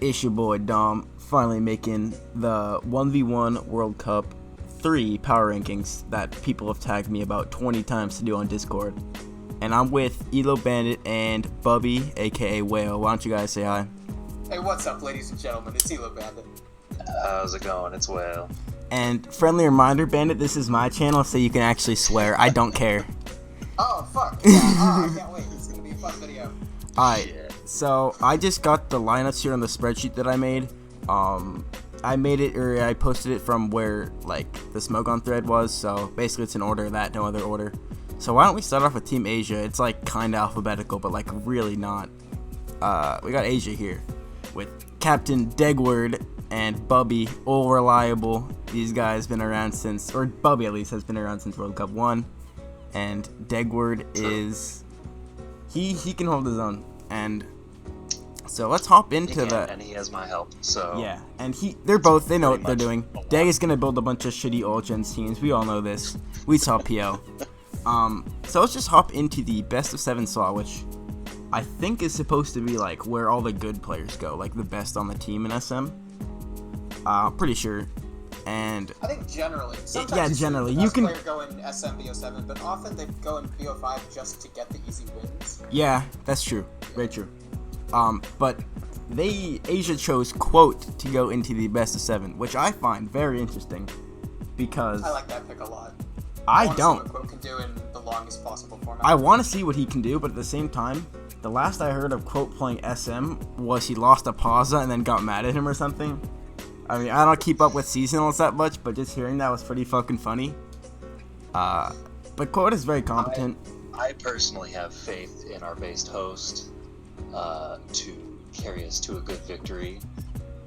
It's your boy Dom, finally making the 1v1 World Cup 3 power rankings that people have tagged me about 20 times to do on Discord. And I'm with Bandit and Bubbie, aka Whale. Why don't you guys say hi? Hey, what's up, ladies and gentlemen? It's Bandit. How's it going? It's Whale. And friendly reminder, Bandit, this is my channel, so you can actually swear. I don't care. Oh, fuck. Yeah, I can't wait. It's gonna be a fun video. Alright, so I just got the lineups here on the spreadsheet that I made. I made it, or I posted it from where, like, the smoke on thread was, so basically it's in order of that, no other order. So why don't we start off with Team Asia? It's, like, kind of alphabetical, but, like, really not. We got Asia here with Captain Degward and Bubbie, all reliable. These guys been around since, or Bubbie at least has been around since World Cup 1. And Degward is, he can hold his own. And so let's hop into the. And he has my help. So yeah, and they know what they're doing. Deg is gonna build a bunch of shitty all gens teams. We all know this. We saw PL. So let's just hop into the best of 7 slot, which I think is supposed to be like where all the good players go, like the best on the team in SM. Pretty sure. And I think generally, generally the you best can player go in SM BO7, but often they go in BO5 just to get the easy wins. Yeah, that's true. Very true. But Asia chose Quote to go into the best of 7, which I find very interesting because I like that pick a lot. I don't. See what Quote can do in the longest possible format. I want to see what he can do, but at the same time, the last I heard of Quote playing SM was he lost a Pazza and then got mad at him or something. I mean, I don't keep up with seasonals that much, but just hearing that was pretty fucking funny. But Quote is very competent. I personally have faith in our based host to carry us to a good victory,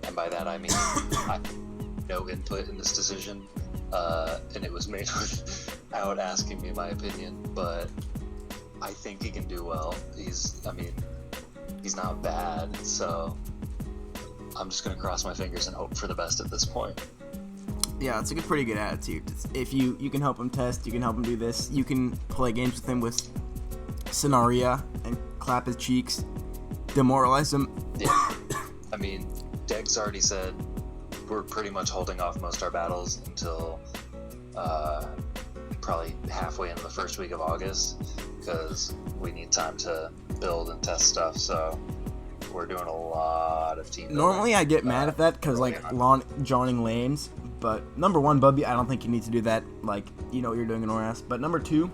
and by that I mean I have no input in this decision, and it was made without asking me my opinion. But I think he can do well. He's not bad, so I'm just gonna cross my fingers and hope for the best at this point. Yeah, it's a pretty good attitude. If you can help him test, you can help him do this. You can play games with him with Scenaria and clap his cheeks, demoralize him. Yeah, I mean, Deg's already said we're pretty much holding off most of our battles until probably halfway into the first week of August, because we need time to build and test stuff. So we're doing a lot of team building. Normally I get mad at that because like joining lanes, but number one, Bubbie, I don't think you need to do that. Like, you know what you're doing in ORAS. But number 2,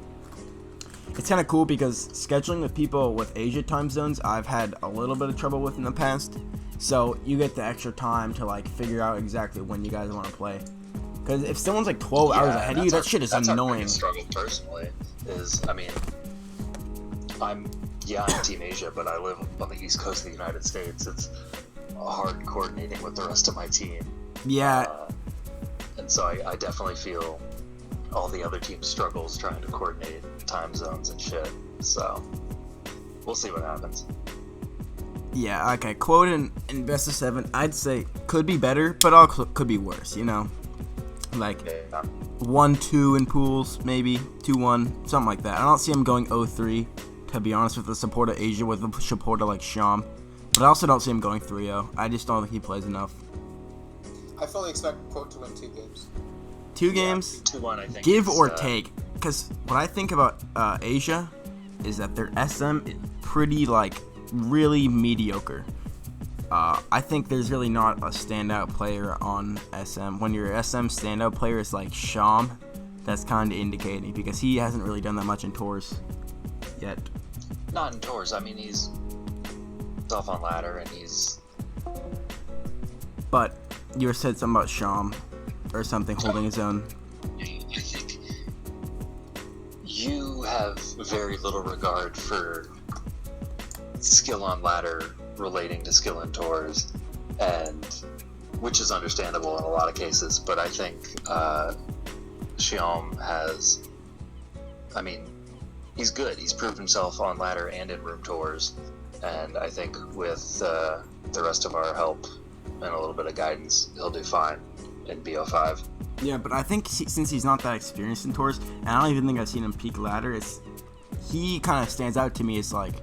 it's kind of cool because scheduling with people with Asia time zones, I've had a little bit of trouble with in the past. So you get the extra time to like figure out exactly when you guys want to play. Because if someone's like 12 hours ahead of you, that shit is annoying. Our biggest struggle personally is, I mean, I'm Team Asia, but I live on the east coast of the United States. It's hard coordinating with the rest of my team. Yeah. And so I definitely feel all the other teams' struggles trying to coordinate time zones and shit. So we'll see what happens. Yeah, okay. Quote in best of 7, I'd say could be better, but also could be worse, you know? Like 1-2 in pools, maybe 2-1, something like that. I don't see him going 0-3. To be honest, with the support of Asia, with the support of like Sham, but I also don't see him going 3-0. I just don't think he plays enough. I fully expect Quote to win 2 games. 2 games? 2-1, I think. Give or take. Because what I think about Asia is that their SM is pretty, like, really mediocre. I think there's really not a standout player on SM. When your SM standout player is like Sham, that's kind of indicating, because he hasn't really done that much in tours yet. Not in tours. I mean, he's off on ladder, and he's. But you said something about Sham or something holding his own. I think you have very little regard for skill on ladder relating to skill in tours, and which is understandable in a lot of cases. But I think Xiom has. I mean, he's good. He's proved himself on ladder and in room tours, and I think with the rest of our help and a little bit of guidance, he'll do fine in BO5. Yeah, but I think since he's not that experienced in tours, and I don't even think I've seen him peak ladder, he kind of stands out to me as like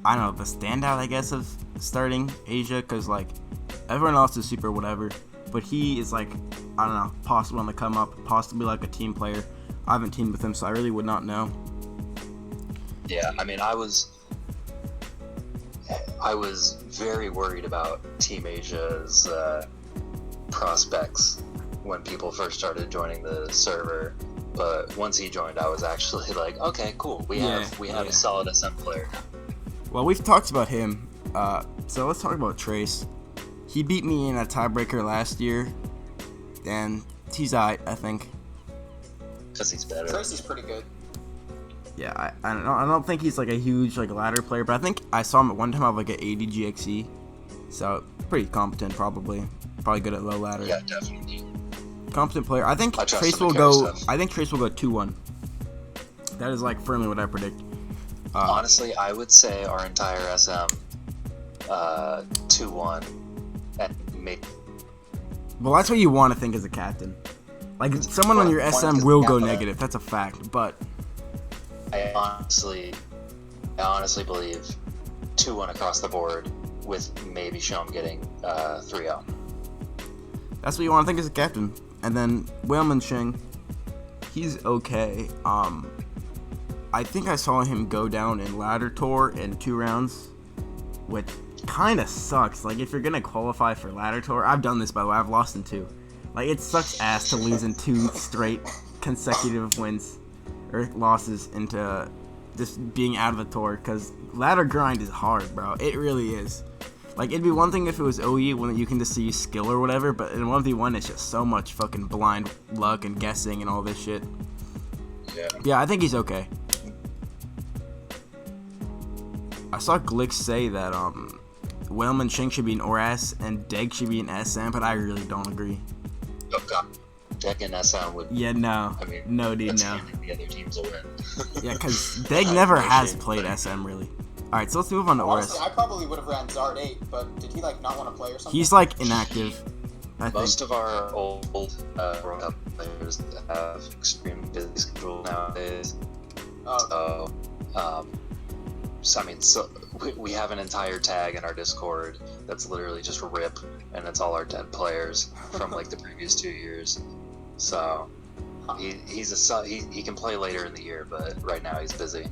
I don't know, the standout, I guess, of starting Asia, because, like, everyone else is super whatever, but he is, like, I don't know, possibly on the come up, possibly, like, a team player. I haven't teamed with him, so I really would not know. Yeah, I mean, I was very worried about Team Asia's prospects when people first started joining the server, but once he joined, I was actually like, okay, cool, we have a solid SM player. Well, we've talked about him, so let's talk about Trace. He beat me in a tiebreaker last year, and he's alright, I think. Because he's better. Trace is pretty good. Yeah, I don't think he's like a huge like ladder player, but I think I saw him at one time have like an 80 GXE, so pretty competent, probably good at low ladder. Yeah, definitely. Competent player. I think Trace will go. I think Trace will go 2-1. That is like firmly what I predict. Honestly, I would say our entire SM 2-1 and make. Well, that's what you want to think as a captain. Like someone on your SM will go negative. That's a fact, but. I honestly believe 2-1 across the board, with maybe Shom getting 3-0. That's what you want to think as a captain. And then Whaleman Shing, he's okay. I think I saw him go down in ladder tour in 2 rounds, which kind of sucks. Like if you're gonna qualify for ladder tour, I've done this by the way. I've lost in 2. Like it sucks ass to lose in 2 straight consecutive wins. Or losses into just being out of the tour, because ladder grind is hard, bro. It really is. Like, it'd be one thing if it was OE when you can just see skill or whatever, but in 1v1 it's just so much fucking blind luck and guessing and all this shit. Yeah, I think he's okay. I saw Glix say that Whaleman Shing should be an ORAS and Deg should be an SM, but I really don't agree. Oh god. Deg and SM would. Yeah, no. I mean, no, dude, that's no. The other teams will win. Yeah, because Deg never has played SM, really. Alright, so let's move on to ORAS. Honestly, I probably would have ran Zard 8, but did he, like, not want to play or something? He's, like, inactive, I think. Most of our old World Cup players have extreme busy schedule nowadays. Oh. So we have an entire tag in our Discord that's literally just RIP, and it's all our dead players from, like, the previous 2 years. So he can play later in the year, but right now he's busy.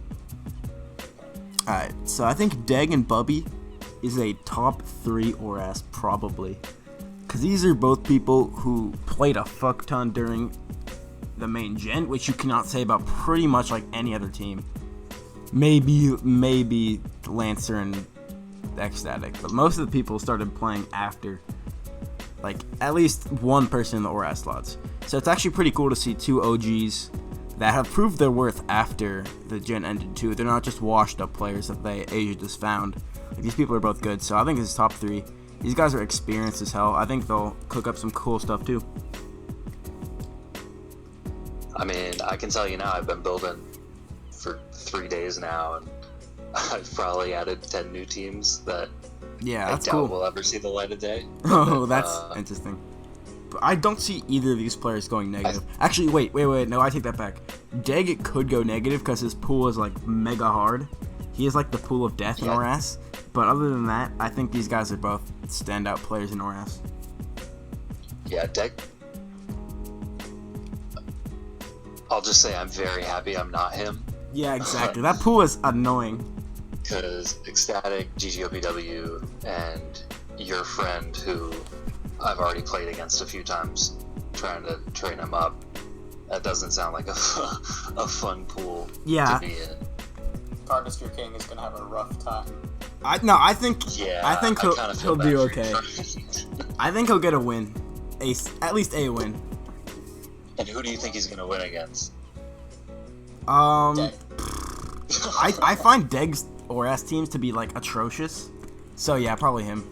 Alright, so I think Deg and Bubbie is a top 3 ORAS probably. Because these are both people who played a fuck ton during the main gen, which you cannot say about pretty much like any other team. Maybe Lancer and Ecstatic, but most of the people started playing after. Like, at least one person in the ORAS slots. So it's actually pretty cool to see 2 OGs that have proved their worth after the gen ended too. They're not just washed up players that Asia just found. Like, these people are both good, so I think this is top 3. These guys are experienced as hell. I think they'll cook up some cool stuff too. I mean, I can tell you now, I've been building for 3 days now, and I've probably added 10 new teams that that's I doubt cool. will ever see the light of day. Oh, that's interesting. But I don't see either of these players going negative. Actually, wait. No, I take that back. Deg could go negative because his pool is like mega hard. He is like the pool of death in ORAS. But other than that, I think these guys are both standout players in ORAS. Yeah, Deg. I'll just say I'm very happy I'm not him. Yeah, exactly. That pool is annoying. Because Ecstatic, GGOPW, and your friend, who I've already played against a few times, trying to train him up, that doesn't sound like a fun pool to be in. Cardistry King is gonna have a rough time. I think he'll do okay. I think he'll get a win, at least a win. And who do you think he's gonna win against? Deg. I find Deg's ORAS teams to be like atrocious, so yeah, probably him.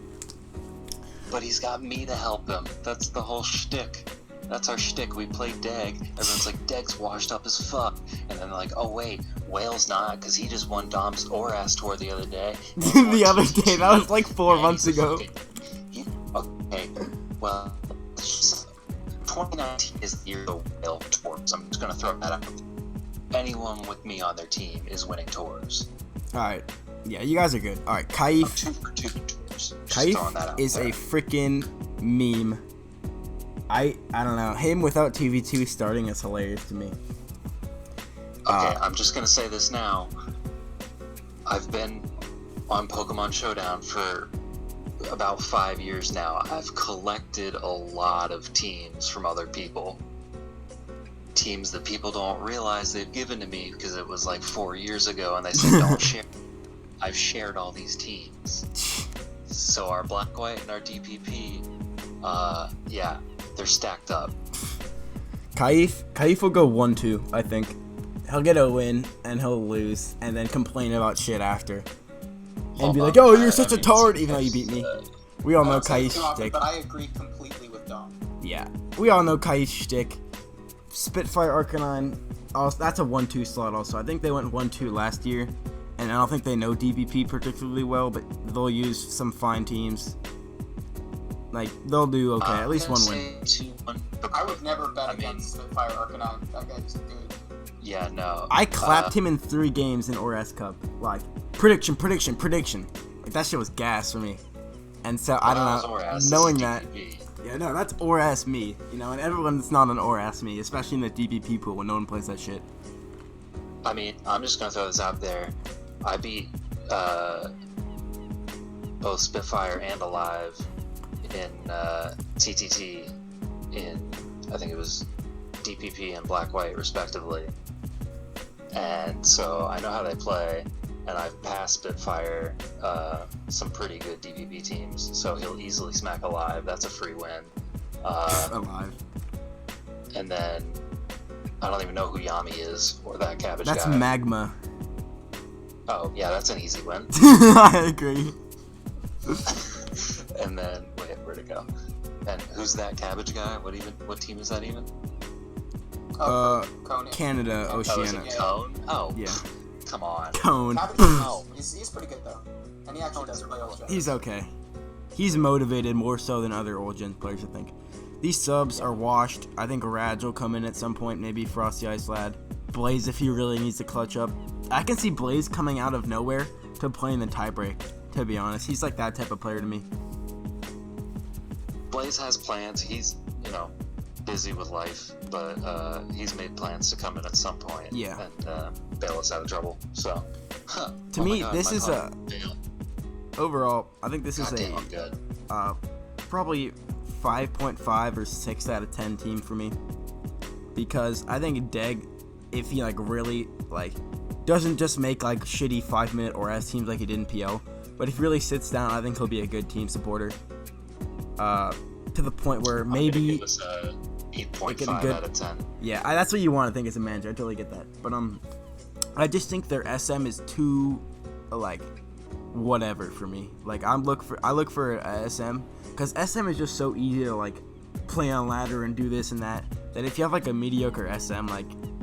But he's got me to help him. That's the whole shtick. That's our shtick. We play Deg. Everyone's like, Deg's washed up as fuck. And then they're like, oh wait, Whale's not, because he just won Dom's ORAS tour the other day. The other day? That was like 4 months ago. Okay, well, 2019 is the year of the Whale tour, so I'm just going to throw that out. Anyone with me on their team is winning tours. Alright. Yeah, you guys are good. All right, I'm Kaif. 2 for 2 tours. Just throwing that Kaif out is there. a freaking meme. I don't know. Him without TV2 starting is hilarious to me. Okay, I'm just gonna say this now. I've been on Pokemon Showdown for about 5 years now. I've collected a lot of teams from other people. Teams that people don't realize they've given to me because it was like 4 years ago and they said don't share. I've shared all these teams. So our Black White and our DPP, yeah, they're stacked up. Kaif will go 1-2, I think. He'll get a win and he'll lose and then complain about shit after. And be like, oh, you're such a tard, even though you beat me. We all know Kaif's shtick. But I agree completely with Dom. Yeah, we all know Kaif's shtick. Spitfire Arcanine, also, that's a 1-2 slot also. I think they went 1-2 last year. And I don't think they know DPP particularly well, but they'll use some fine teams. Like, they'll do okay, at least one win. I would never bet against Spitfire Arcanine. That guy's good. Yeah, no. I clapped him in 3 games in ORS Cup. Like, prediction. Like, that shit was gas for me. And so, I don't know, knowing that. Yeah, no, that's ORS me. You know, and everyone that's not an ORS me, especially in the DPP pool when no one plays that shit. I mean, I'm just gonna throw this out there. I beat both Spitfire and Alive in TTT in, I think it was DPP and Black White respectively. And so I know how they play, and I've passed Spitfire some pretty good DPP teams, so he'll easily smack Alive. That's a free win. Alive. And then I don't even know who Yami is, or that cabbage That's guy. Magma. Oh, yeah, that's an easy win. I agree. And then, wait, where'd it go? And who's that cabbage guy? What team is that even? Cone. Canada, Oh, is Oceania. it Cone? Oh, Yeah. come on. Cone. He's pretty good though, and he actually does play old gen. He's okay. He's motivated more so than other old gen players, I think. These subs are washed. I think Raj will come in at some point, maybe Frosty Ice Lad. Blaze if he really needs to clutch up. I can see Blaze coming out of nowhere to play in the tiebreak, to be honest. He's like that type of player to me. Blaze has plans. He's, busy with life, but he's made plans to come in at some point and bail us out of trouble. So, to me, this is overall, I think this is good. Probably 5.5 or 6 out of 10 team for me, because I think Deg, if he really doesn't just make shitty 5-minute or S teams like he did in PL, but if he really sits down, I think he'll be a good team supporter. To the point where maybe 8.5 out of 10. Yeah, that's what you want to think as a manager. I totally get that. But I just think their SM is too whatever for me. I look for a SM because SM is just so easy to play on ladder and do this and that if you have a mediocre SM,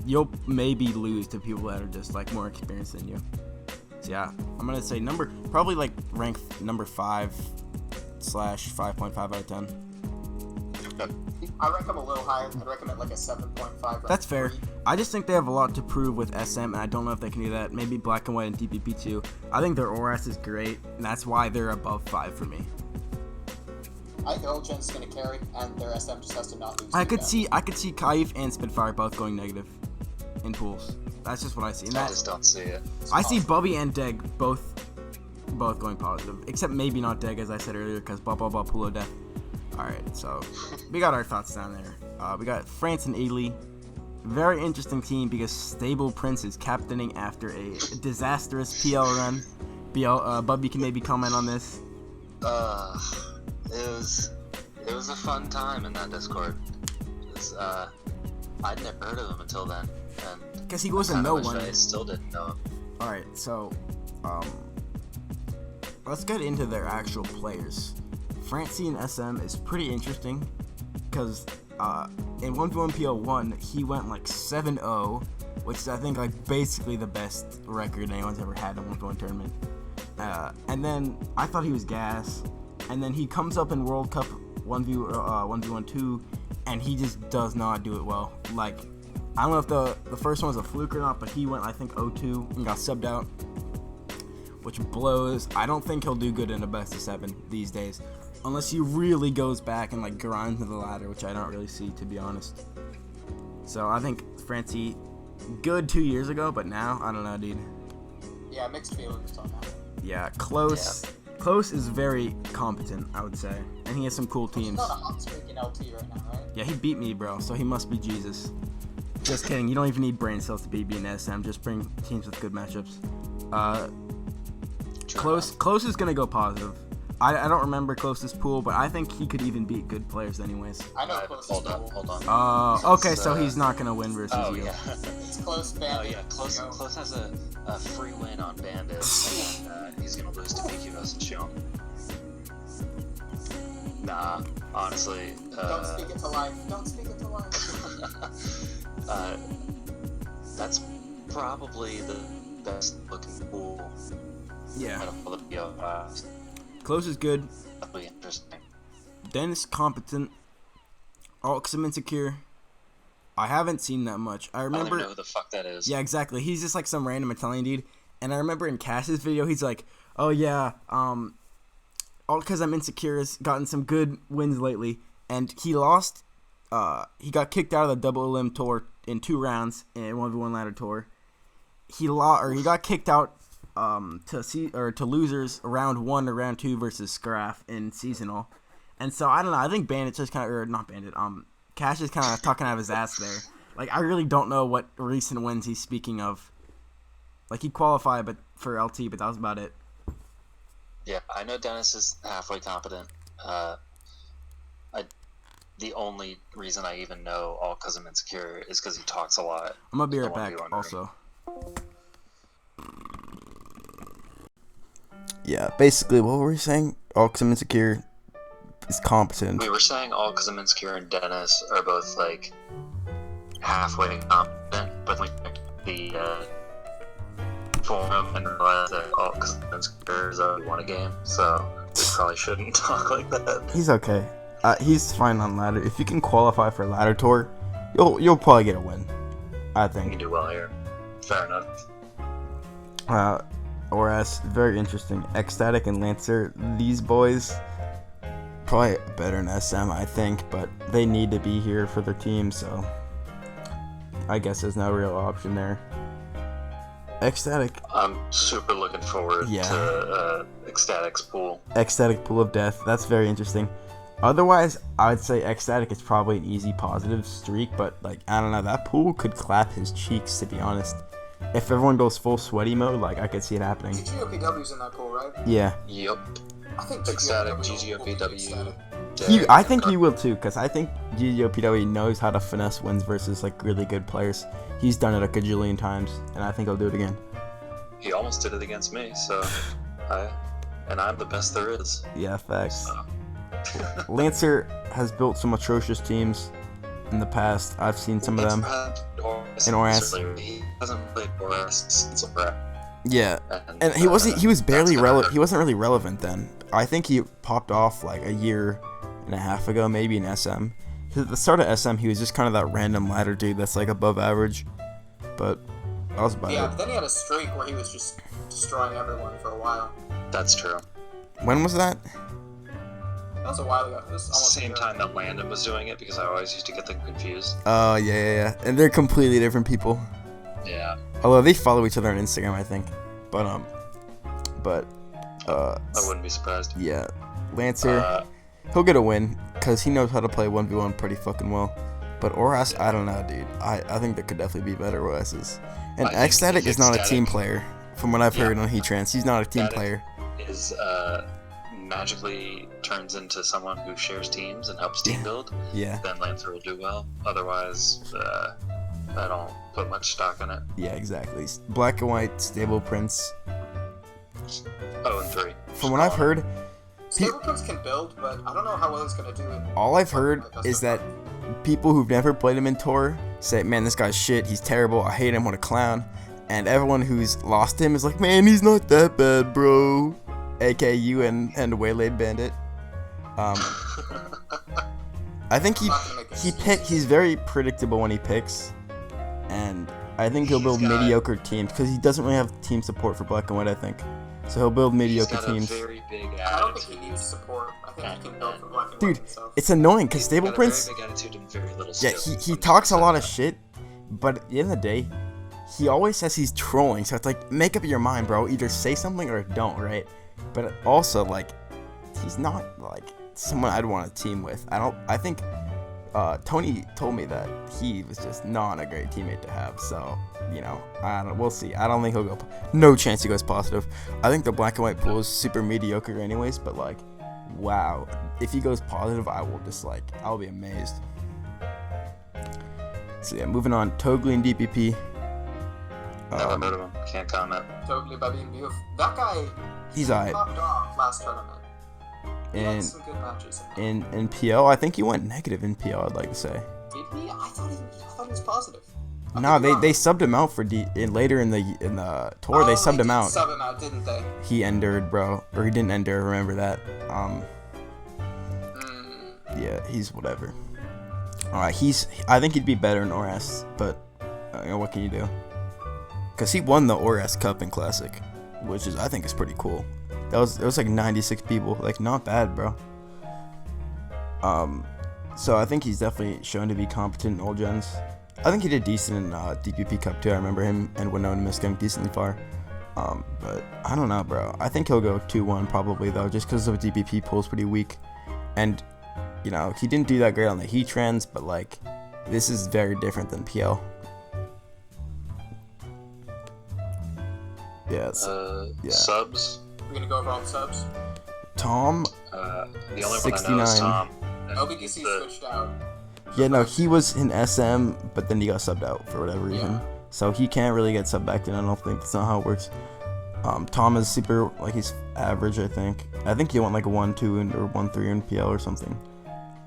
you'll maybe lose to people that are just more experienced than you. So yeah, I'm gonna say probably rank number 5/5.5 out of 10. I rank him a little higher. I'd recommend a 7.5. That's fair. I just think they have a lot to prove with SM, and I don't know if they can do that. Maybe Black and White and DPP too. I think their ORS is great, and that's why they're above 5 for me. I think their old gen's gonna carry, and their SM just has to not lose. I could see Kaif and Spitfire both going negative in pools. That's just what I see. I just don't see it. I see Bubbie and Deg both going positive, except maybe not Deg, as I said earlier, because Pulo Death. Alright, so we got our thoughts down there. We got France and Italy. Very interesting team because Stable Prince is captaining after a disastrous PL run. Bubbie can maybe comment on this. It was a fun time in that Discord. I'd never heard of him until then. Because he wasn't no one. I still didn't know him. Alright, so let's get into their actual players. Francine SM is pretty interesting because in 1v1 PL1 he went 7-0, which is I think basically the best record anyone's ever had in a 1v1 tournament. And then I thought he was gas, and then he comes up in World Cup 1v1 and he just does not do it well. I don't know if the first one was a fluke or not, but he went I think 0-2 and got subbed out. which blows. I don't think he'll do good in a best of 7 these days, unless he really goes back and like grinds to the ladder, which I don't really see, to be honest. So I think Francie, good 2 years ago, but now I don't know, dude. Yeah, mixed feelings on that. Yeah, Close. Yeah. Close is very competent, I would say, and he has some cool teams. He's not a hot streak in LT right now, right? Yeah, he beat me, bro, so he must be Jesus. Just kidding. You don't even need brain cells to beat me in SM. Just bring teams with good matchups. Close is gonna go positive. I don't remember Close's pool, but I think he could even beat good players anyways. I know Close's Hold pool. on. Okay, so he's not gonna win versus you. Yeah. It's Close, Bandit. Close has a free win on Bandit, and he's gonna lose to PQS and Shion. Nah, honestly. Don't speak it to life. Don't speak it to life. That's probably the best looking pool. Yeah. Out of all the BO5s. Close is good. Definitely interesting. Dennis competent. Alxim insecure. I haven't seen that much. I remember. I don't even know who the fuck that is. Yeah, exactly. He's just like some random Italian dude. And I remember in Cash's video, he's like, "Oh yeah, all because I'm insecure has gotten some good wins lately." And he lost. He got kicked out of the double elim tour in 2 rounds in a 1v1 ladder tour. He got kicked out to losers round 1 or round 2 versus Scraff in seasonal. And so I don't know. I think Bandit's just kind of, or not Bandit. Cash is kind of talking out of his ass there. Like, I really don't know what recent wins he's speaking of. Like, he qualified for LT, but that was about it. Yeah, I know Dennis is halfway competent. The only reason I even know all because I'm insecure is because he talks a lot. I'm gonna be right back. Also. Yeah, basically, what were we saying? All because I'm insecure is competent. We were saying all because I'm insecure and Dennis are both like halfway competent, but we checked the forum and realized that all because I'm insecure is already won a game, so we probably shouldn't talk like that. He's okay. He's fine on ladder. If you can qualify for ladder tour, you'll probably get a win. I think. You can do well here. Fair enough. Oras, very interesting. Ecstatic and Lancer, these boys probably better than SM, I think, but they need to be here for their team, so I guess there's no real option there. Ecstatic. I'm super looking forward to Ecstatic's pool. Ecstatic pool of death. That's very interesting. Otherwise, I would say Ecstatic is probably an easy positive streak, but like I don't know, that pool could clap his cheeks, to be honest. If everyone goes full sweaty mode, like I could see it happening. GGOPW's in that pool, right? Yeah. Yep. I think Ecstatic, GGOPW. I think he will too, because I think GGOPW knows how to finesse wins versus like really good players. He's done it a gajillion times, and I think he'll do it again. He almost did it against me, so I'm the best there is. Yeah, facts. Lancer has built some atrocious teams in the past. I've seen some of them. In Oras. He hasn't played Oras since Oras. Yeah, and he wasn't. He was barely relevant. He wasn't really relevant then. I think he popped off like a year and a half ago, maybe in SM. At the start of SM, he was just kind of that random ladder dude that's like above average. But that was about it. Yeah, but then he had a streak where he was just destroying everyone for a while. That's true. When was that? That was a while ago. It was almost same time that Landon was doing it, because I always used to get them confused. Oh, yeah. And they're completely different people. Yeah. Although they follow each other on Instagram, I think. But I wouldn't be surprised. Yeah. Lancer, he'll get a win, because he knows how to play 1v1 pretty fucking well. But Oras, I don't know, dude. I think there could definitely be better Orases. And Ecstatic is not a team player. From what I've heard on Heattrans, he's not a team player. Is magically turns into someone who shares teams and helps team build, then Lancer will do well. Otherwise, I don't put much stock in it. Yeah, exactly. Black and white, stable Prince. 0-3. From what I've heard, stable Prince can build, but I don't know how well he's gonna do it. All I've heard is that people who've never played him in Tour say, "Man, this guy's shit. He's terrible. I hate him. What a clown." And everyone who's lost him is like, "Man, he's not that bad, bro." A.K.A. you and Waylaid Bandit. I think he's very predictable when he picks, and I think he'll build mediocre teams because he doesn't really have team support for Black and White. I think So he'll build He's mediocre got teams. a very big I don't think he attitude. needs support. I think he can build from black and Dude, white himself. it's annoying because He's Stable got Prince. a very big attitude and very little Yeah, skill. he talks a lot of shit, but at the end of the day, he always says he's trolling. So it's like, make up your mind, bro. Either say something or don't, right? But also, like, he's not like someone I'd want to team with. I think Tony told me that he was just not a great teammate to have. So, you know, we'll see. I don't think he'll go. No chance he goes positive. I think the black and white pool is super mediocre, anyways. But like, wow, if he goes positive, I will just like, I'll be amazed. So yeah, moving on. Togli and DPP. Never heard of him. Can't comment. Totally, bubbie, and beautiful. That guy, He's alright. popped off last tournament. He had And some good matches in there. in PL, I think he went negative in PL. I'd like to say. Did he? I thought he was positive. I No, could be wrong. they subbed him out for later in the tour. They subbed him did out. Sub him out, didn't they? He endured, bro, or he didn't endure. Remember that? Yeah, he's whatever. Alright, I think he'd be better in ORS, but you know, what can you do? Cause he won the ORS Cup in Classic, which I think is pretty cool. It was like 96 people, like not bad, bro. So I think he's definitely shown to be competent in old gens. I think he did decent in DPP Cup too. I remember him and Winona Miss going decently far. But I don't know, bro. I think he'll go 2-1 probably though, just because the DPP pool's pretty weak, and you know he didn't do that great on the heat trends, but like this is very different than PL. Yeah. Yeah. Subs. We're gonna go over all the subs. Tom. The only one I know 69. is Tom. LBDC switched out. Yeah, no, he was in SM, but then he got subbed out for whatever reason. Yeah. So he can't really get subbed back in. I don't think that's not how it works. Tom is super, like, he's average, I think. I think he went like a 1-2 or 1-3 in PL or something.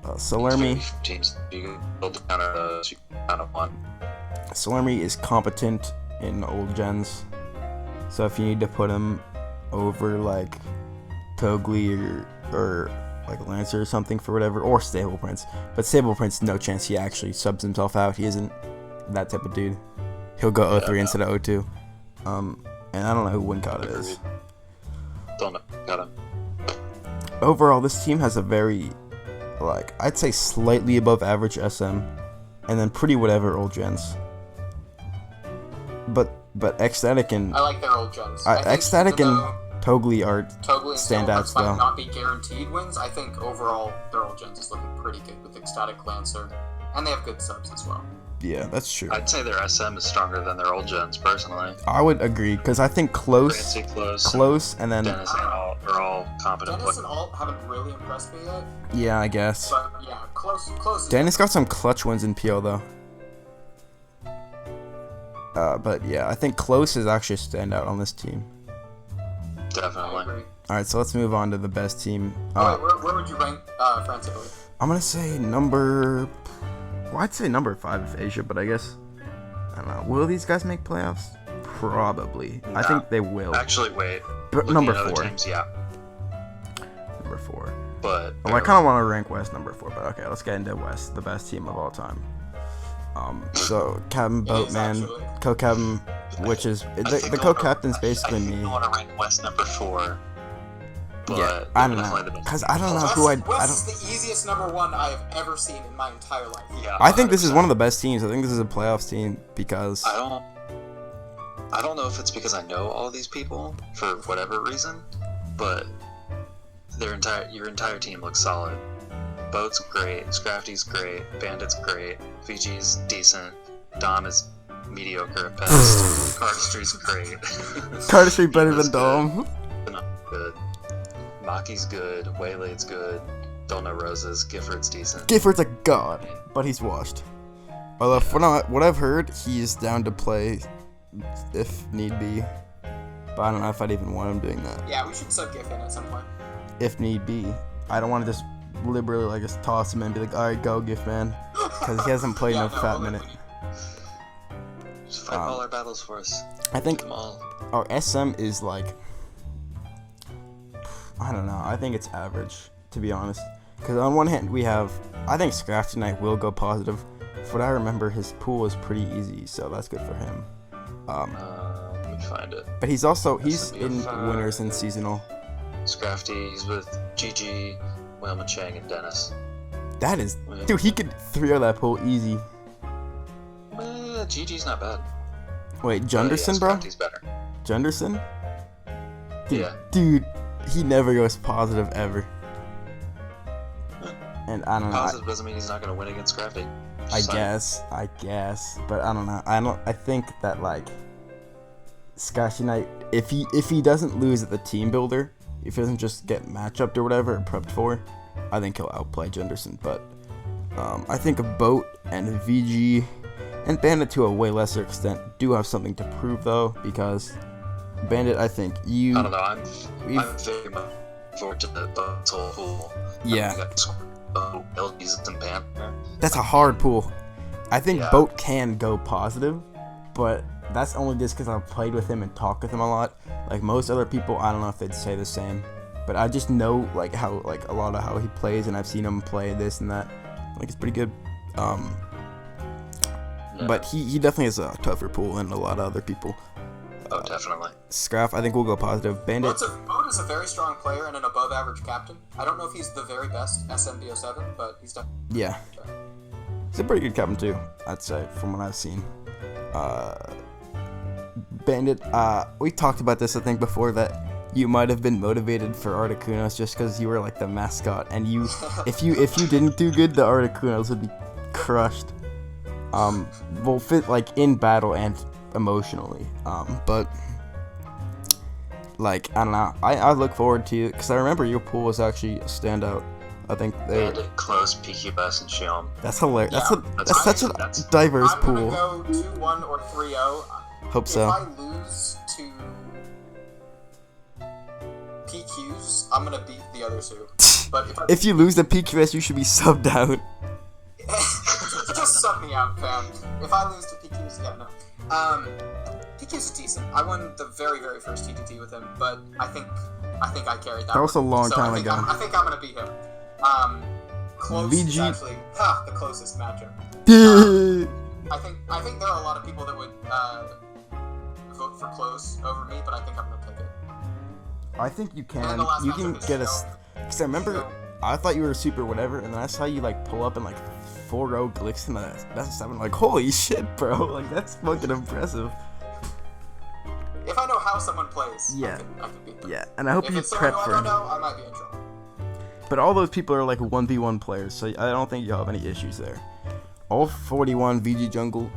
Salermi. Teams you can build kind of one. Salermi is competent in old gens. So if you need to put him over like Togli or like Lancer or something for whatever, or Stable Prince. But Stable Prince, no chance he actually subs himself out. He isn't that type of dude. He'll go 0-3 instead of 0-2. And I don't know who WinCod is. Don't know. Got him. Overall, this team has a very, like, I'd say slightly above average SM, and then pretty whatever old gens. But Ecstatic and I like their old gens. I think Ecstatic even and though Togli are Togli and Stable standouts Prince might though. not be guaranteed wins. I think overall their old gens is looking pretty good with Ecstatic, Lancer, and they have good subs as well. Yeah, that's true. I'd say their SM is stronger than their old gens, personally. I would agree, because I think close, and then Dennis and Alt are all competent. Dennis and Alt haven't really impressed me yet, yeah, I guess. but yeah, close. Is Dennis got some clutch wins in PO though. But yeah, I think close is actually a standout on this team. I Definitely. agree. All right, so let's move on to the best team. Wait, where would you rank France Italy? I'm gonna say number. Well, I'd say number 5 if Asia, but I guess I don't know. Will these guys make playoffs? Probably. I think they will. Actually, wait. But Looking number at other 4. Teams, yeah. Number 4. But Well, I kind of want to rank West number 4, but okay, let's get into West, the best team of all time. So Captain It is Boatman, actually. co-captain, which is the co-captain's basically I me. want to rank West number 4. But Yeah, I don't definitely know, the best. cause I don't know West, who I West don't. is the easiest number 1 I have ever seen in my entire life. Yeah, I think this is 100%. one of the best teams. I think this is a playoffs team because I don't know if it's because I know all these people for whatever reason, but your entire team looks solid. Boat's great, Scrafty's great, Bandit's great, VG's decent, Dom is mediocre at best, Cardistry's great. Cardistry better than Kiva's Dom. good, Maki's good, Waylade's good, Don't Know Roses, Gifford's decent. Gifford's a god, but he's washed. Although, what I've heard, he's down to play if need be. But I don't know if I'd even want him doing that. Yeah, we should sub Giff in at some point. If need be. I don't want to just liberally like just toss him and be like, alright, go, Gift man. Because he hasn't played no fat minute. Just fight all our battles for us. I think Do them all. our SM is like, I don't know. I think it's average, to be honest. Because on one hand, we have, I think Scraft tonight will go positive. From what I remember, his pool is pretty easy, so that's good for him. me find it. But he's in SMBO5. winners and seasonal. Scrafty, he's with GG, Whaleman Chang, and Dennis. That is, dude, he could 3-0 that pool easy. GG's not bad. Wait, Junderson, bro? Scrafty's better. Junderson? Dude, Yeah. Dude, he never goes positive ever. And I don't know. Positive doesn't mean he's not going to win against Scrafty. I guess, but I don't know. I think that like Scotty Knight, if he doesn't lose at the team builder, if he doesn't just get matchupped or whatever or prepped for, I think he'll outplay Junderson. But I think a Boat and a VG and Bandit to a way lesser extent do have something to prove though, because Bandit, I think you. I don't know. I'm very much forward to the Boat's whole pool. Yeah. LGs and Panther. That's a hard pool. I think Yeah. Boat can go positive, but that's only just because I've played with him and talked with him a lot. Like most other people, I don't know if they'd say the same, but I just know like how like a lot of how he plays, and I've seen him play this and that. Like it's pretty good. But he definitely has a tougher pool than a lot of other people. Oh, definitely. Scraff, I think we'll go positive. Bandit. Boat is a very strong player and an above-average captain. I don't know if he's the very best SMBO7, but he's definitely. Yeah. He's a pretty good captain too, I'd say, from what I've seen. Bandit, we talked about this I think before, that you might have been motivated for Articunos just because you were like the mascot, and if you didn't do good, the Articunos would be crushed. Will fit like in battle and emotionally. But like I don't know, I look forward to it because I remember your pool was actually a standout. I think Bandit, Close, PQBS, and Shion. that's hilarious. Yeah, That's such a diverse I'm pool. gonna go 2-1 or 3-0. Hope so. If I lose to PQs, I'm gonna beat the other two. But If you lose the PQS, you should be subbed out. just sub me out, fam. If I lose to PQs, yeah, no. PQs is decent. I won the very, very first TTT with him, but I think I carried that. That was a one. long So time I think ago. I think I'm gonna beat him. Close is VG. actually the closest matchup. I think there are a lot of people that would vote for Close over me, but I think I'm gonna pick it. I think you And can. then the last You matchup can is get a. Shion. Because I remember, Shion. I thought you were super whatever, and then I saw you like pull up and like 4-0 Glicks in the best 7. Like holy shit, bro! Like that's fucking impressive. If I know how someone plays, Yeah. I can beat them. Yeah, and I hope If you it's someone prep who for I don't him. know, I might be in trouble. But all those people are like 1v1 players, so I don't think you'll have any issues there. All 41 VG jungle,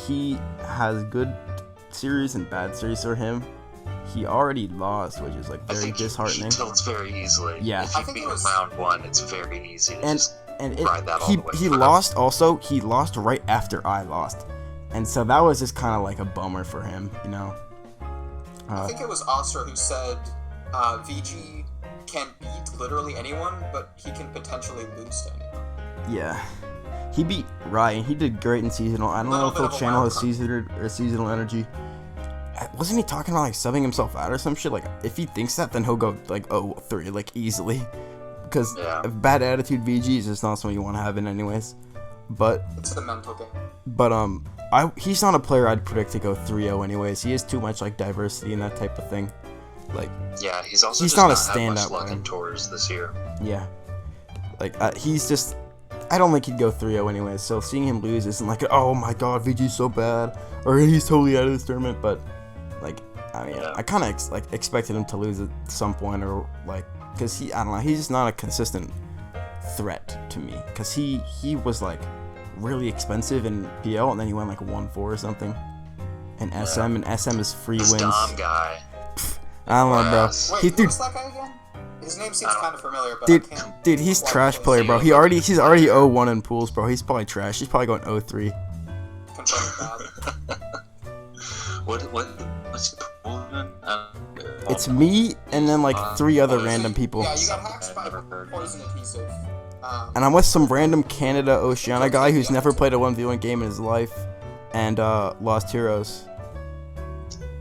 he has good series and bad series for him. He already lost, which is like I very think disheartening. he tilts very easily. Yeah. If I you think beat it was- round 1, it's very easy to And just and ride that all he the way he through. lost also. He lost right after I lost, and so that was just kind of like a bummer for him, you know. I think it was Ostra who said VG can beat literally anyone, but he can potentially lose to anyone. Yeah. He beat Ryan. He did great in seasonal. I don't know Little if bit he'll of a channel wild his card. seasonal energy. Wasn't he talking about like subbing himself out or some shit? Like if he thinks that, then he'll go like 0-3 like easily. Because Yeah. a bad attitude VG is just not something you want to have in anyways. But It's a mental game. he's not a player I'd predict to go 3-0 anyways. He has too much like diversity and that type of thing. Like Yeah, he's also He's just not a not had much standout luck player. in tours this year. yeah, like he's just. I don't think he'd go 3-0 anyways. So seeing him lose isn't like, oh my god, VG's so bad, or he's totally out of this tournament. But like, I mean, Yeah. I kind of expected him to lose at some point, or like, cause I don't know, he's just not a consistent threat to me. Cause he was like really expensive in PL, and then he went like 1-4 or something. And SM, and SM is free This wins. Dom guy. I don't know, bro. Yes. Wait, Dude, who's that guy again? His name seems kind of familiar, but Dude, I can't. dude, he's quite trash place player, it. bro. He's already 0-1 in pools, bro. He's probably trash. He's probably going 0-3. Confirmed bad. What's the pool even? It's me and then like 3 other So random people. Yeah, you got hacked by I've never heard. poison adhesive. And I'm with some random Canada Oceania guy who's never played a 1v1 game in his life and Lost Heroes.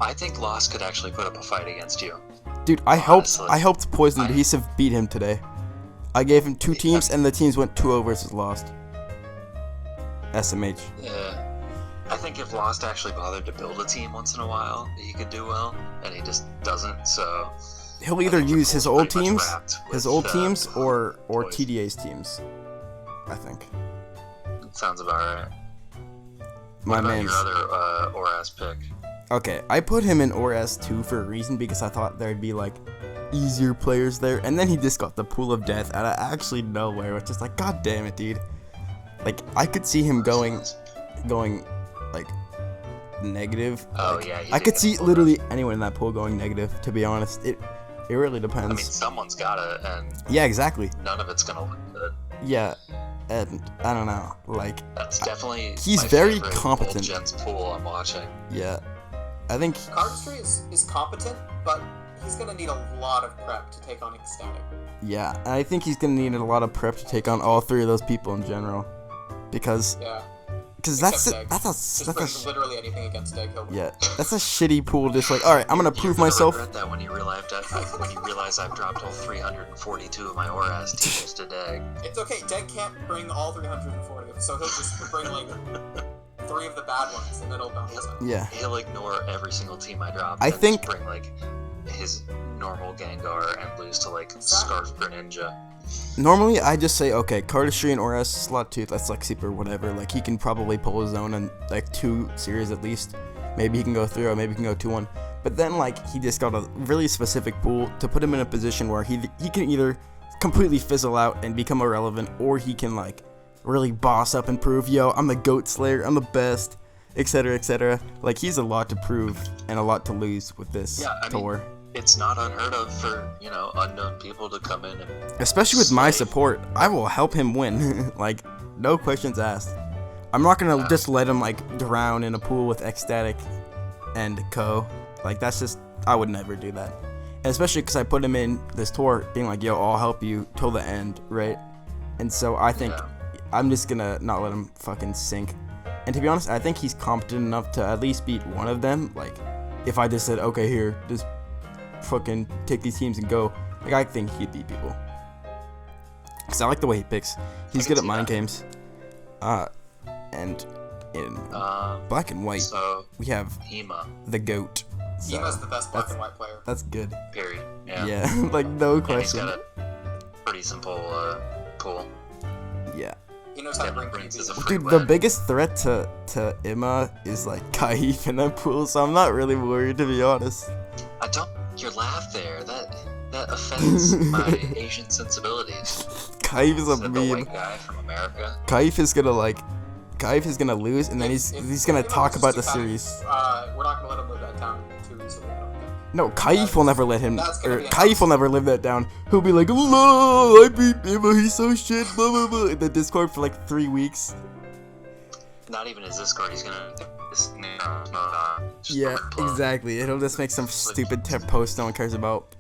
I think Lost could actually put up a fight against you. Dude, I Honestly. helped Poison I- Adhesive beat him today. I gave him 2 teams and the teams went 2-0 versus Lost. SMH. Yeah. I think if Lost actually bothered to build a team once in a while, he could do well, and he just doesn't. So he'll either use his old teams, or toys. TDA's teams. I think. Sounds about right. My What about man's. your other Oras pick? Okay, I put him in Oras 2 for a reason because I thought there'd be like easier players there, and then he just got the pool of death out of actually nowhere, which is like, god damn it, dude. Like, I could see him going like negative. Oh Like, yeah, I could see literally anyone in that pool going negative. To be honest, it really depends. I mean, someone's gotta, and Yeah, exactly. none of it's gonna look good. Yeah, and I don't know, like, That's definitely he's my very favorite competent. Old Gents pool I'm watching. yeah, I think. Cardistry is competent, but he's gonna need a lot of prep to take on Ecstatic. Yeah, and I think he's gonna need a lot of prep to take on all three of those people in general, because Yeah. that's Except Deg. Just bring a literally anything against Deg. He'll win. yeah, that's a shitty pool. Just like, all right, I'm gonna prove You're gonna myself. regret that when you realize I've dropped all 342 of my Oras teams to Dag. It's okay. Deg can't bring all 340 of them, so he'll just bring like 3 of the bad ones, and it'll balance out. Yeah, He'll ignore every single team I drop. I and think- just bring like his normal Gengar and lose to like Scarf Greninja. normally I just say, okay, Cardistry and Oras slot 2, that's like super whatever. Like, he can probably pull his own in like 2 series at least. Maybe he can go 3, or maybe he can go 2-1. But then like he just got a really specific pool to put him in a position where he can either completely fizzle out and become irrelevant, or he can like really boss up and prove, yo, I'm the GOAT Slayer, I'm the best, etc., etc. Like, he's a lot to prove and a lot to lose with this Yeah, I mean, tour. It's not unheard of for, you know, unknown people to come in and Especially with my slay. support, I will help him win. Like, no questions asked. I'm not gonna just let him like drown in a pool with Ecstatic and Co. Like, that's just, I would never do that. And especially because I put him in this tour being like, yo, I'll help you till the end, right? And so I think Yeah. I'm just gonna not let him fucking sink. And to be honest, I think he's competent enough to at least beat one of them. Like, if I just said, okay, here, just fucking take these teams and go, like, I think he'd beat people. Because I like the way he picks. He's good at see mind that. games. And in black and white, So we have Hema, the GOAT. So Hima's the best black and white player. that's good. period. Yeah. Yeah, like, no And he's question. got a pretty simple pool. Yeah. He knows how to bring Prince is a PB. free Dude, the win. biggest threat to Emma is like Kaif in that pool, so I'm not really worried, to be honest. I don't. Your laugh there. That offends my Asian sensibilities. Kaif is a Said the meme. white guy from America. Kaif is gonna lose, and then he's gonna talk about the series. We're not gonna let him live that down too easily, I don't think. No, Kaif will never let him, That's gonna or be a- Kaif will never live that down. He'll be like, "Oh, I beat Emma, he's so shit," blah blah blah, in the Discord for like 3 weeks. Not even his Discord. He's gonna. Yeah, exactly. It'll just make some stupid post no one cares about.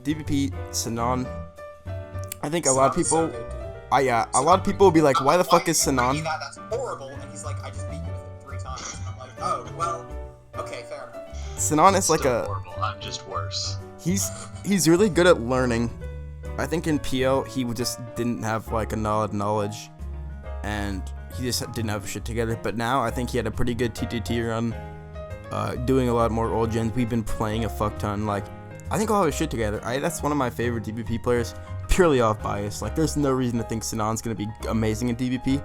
DVP, Sinan. I think a lot of Sinan's so people. good, dude. A lot of people will be like, "Why the fuck is Why are you Sinan?" That's horrible, and he's like, I just beat you with it 3 times. I'm like, oh, well, okay, fair enough. Sinan is like Still a. horrible. I'm just worse. He's really good at learning. I think in PL he just didn't have like a knowledge, and he just didn't have shit together. But now I think he had a pretty good TTT run, doing a lot more old gens. We've been playing a fuck ton. Like, I think I'll have his shit together. That's one of my favorite DVP players, purely off bias. Like, there's no reason to think Sinan's gonna be amazing in DVP,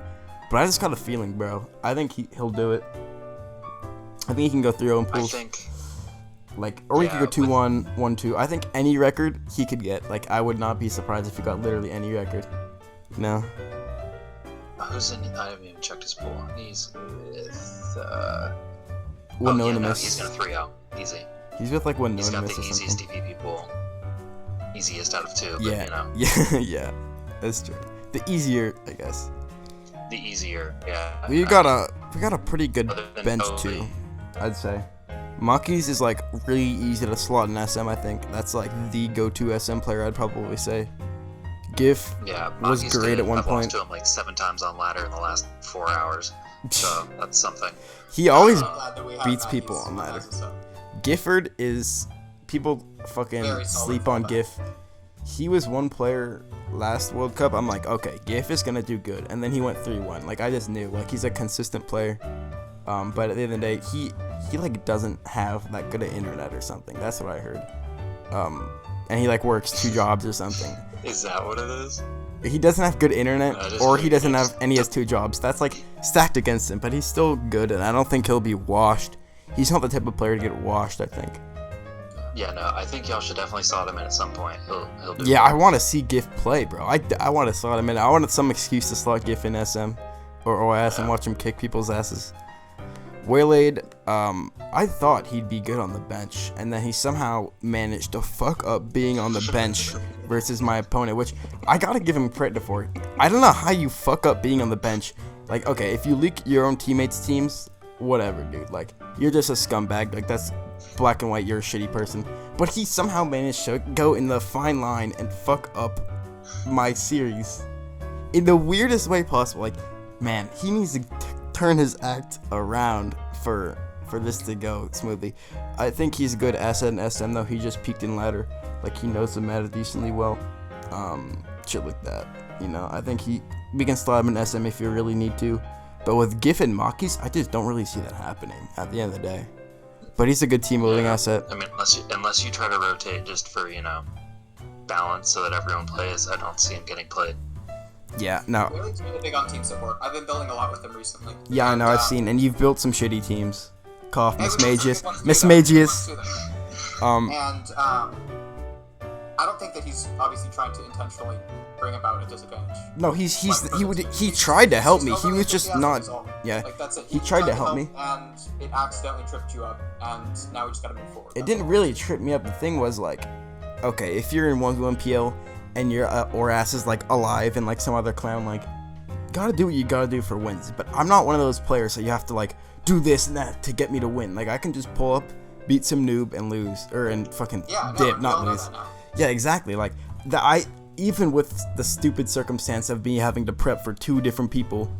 but I just got a feeling, bro. I think he'll do it. I think he can go 3-0 in I pools. think. Like, or he Yeah, could go 2-1, 1-2. I think any record he could get. Like, I would not be surprised if he got literally any record. No. Who's in? I haven't even checked his pool. He's with. Anonymous. He's gonna 3-0. Easy. He's with like He's got Anonymous the or easiest something. DPP pool. Easiest out of 2, but Yeah. you know, Yeah, yeah. That's true. The easier, I guess. the easier. Yeah. We got a pretty good Other than bench Toby. too, I'd say. Maki's is like really easy to slot in SM, I think. That's like the go-to SM player, I'd probably say. GIF Yeah, was Maki's great good. at one I've point. lost to him like 7 times on ladder in the last 4 hours, so that's something. He always I'm glad that we have beats Matthews people on ladder. as a sub. Gifford is people fucking Very solid sleep on fallback. GIF. He was one player last World Cup. I'm like, okay, GIF is gonna do good, and then he went 3-1. Like, I just knew, like, he's a consistent player. But at the end of the day, he like doesn't have that good at internet or something. That's what I heard. And he like works 2 jobs or something. Is that what it is? He doesn't have good internet, or he doesn't have, and he has 2 jobs. That's like stacked against him, but he's still good, and I don't think he'll be washed. He's not the type of player to get washed, I think. Yeah, no, I think y'all should definitely slot him in at some point. He'll do Yeah, well. I want to see GIF play, bro. I want to slot him in. I wanted some excuse to slot GIF in SM or OS and watch him kick people's asses. Waylaid, I thought he'd be good on the bench, and then he somehow managed to fuck up being on the bench versus my opponent, which I gotta give him credit for. I don't know how you fuck up being on the bench. Like, okay, if you leak your own teammates' teams, whatever, dude. Like, you're just a scumbag. Like, that's black and white. You're a shitty person. But he somehow managed to go in the fine line and fuck up my series in the weirdest way possible. Like, man, he needs to turn his act around for this to go smoothly. I think he's a good asset in SM, though. He just peaked in ladder. Like, he knows the meta decently well. Shit like that. You know, I think we can slot him in SM if you really need to. But with GIF and Makis, I just don't really see that happening at the end of the day. But he's a good team building asset. I mean, unless you try to rotate just for, balance so that everyone plays, I don't see him getting played. Yeah, no. Waylaid's really big on team support. I've been building a lot with him recently. Yeah, I know, I've seen, and you've built some shitty teams. Cough, Hey, Miss we Magius. just did Miss one too, Magius. And I don't think that he's obviously trying to intentionally bring about a disadvantage. No, he tried to help me. He was just not. Yeah, Like, that's it. he tried to help me. And it accidentally tripped you up, and now we just gotta move forward. It didn't really trip me up. The thing was, like, okay, if you're in 1v1 PL and your ass is like alive and like some other clown, like, gotta do what you gotta do for wins. But I'm not one of those players, so you have to like do this and that to get me to win. Like, I can just pull up, beat some noob and lose, and fucking dip, not lose. Yeah, exactly. Like, even with the stupid circumstance of me having to prep for 2 different people,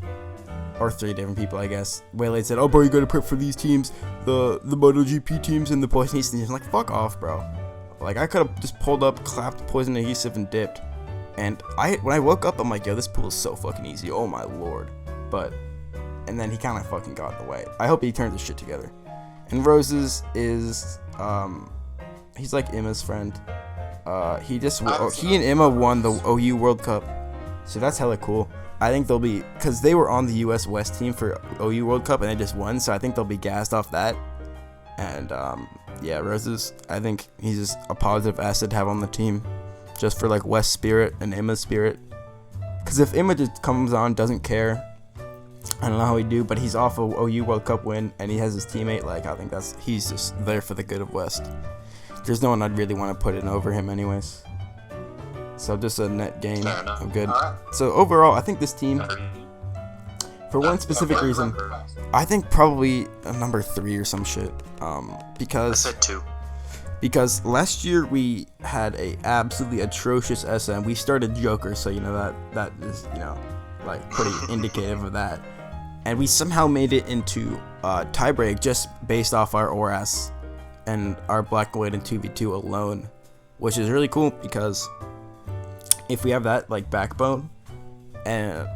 or 3 different people, I guess. Waylaid said, "Oh, bro, you gotta prep for these teams, the MotoGP teams and the Poison Adhesive teams." I'm like, fuck off, bro. Like, I could have just pulled up, clapped Poison Adhesive, and dipped. And when I woke up, I'm like, yo, this pool is so fucking easy. Oh my lord. And then he kind of fucking got in the way. I hope he turns his shit together. And Roses is, he's like Emma's friend. He and Emma won the OU World Cup, so that's hella cool. I think they'll be, because they were on the US West team for OU World Cup and they just won, so I think they'll be gassed off that. And yeah, Roses, I think he's just a positive asset to have on the team, just for like West spirit and Emma's spirit. Because if Emma just comes on, doesn't care, I don't know how he'd do, but he's off a OU World Cup win and he has his teammate, like, I think he's just there for the good of West. There's no one I'd really want to put in over him anyways. So just a net gain of good. Right. So overall, I think this team, for one specific reason, I think probably a number 3 or some shit. Because I said 2. Because last year we had a absolutely atrocious SM. We started Joker, so that is like pretty indicative of that. And we somehow made it into tiebreak just based off our ORAS and our black and white and 2v2 alone, which is really cool because if we have that like backbone, and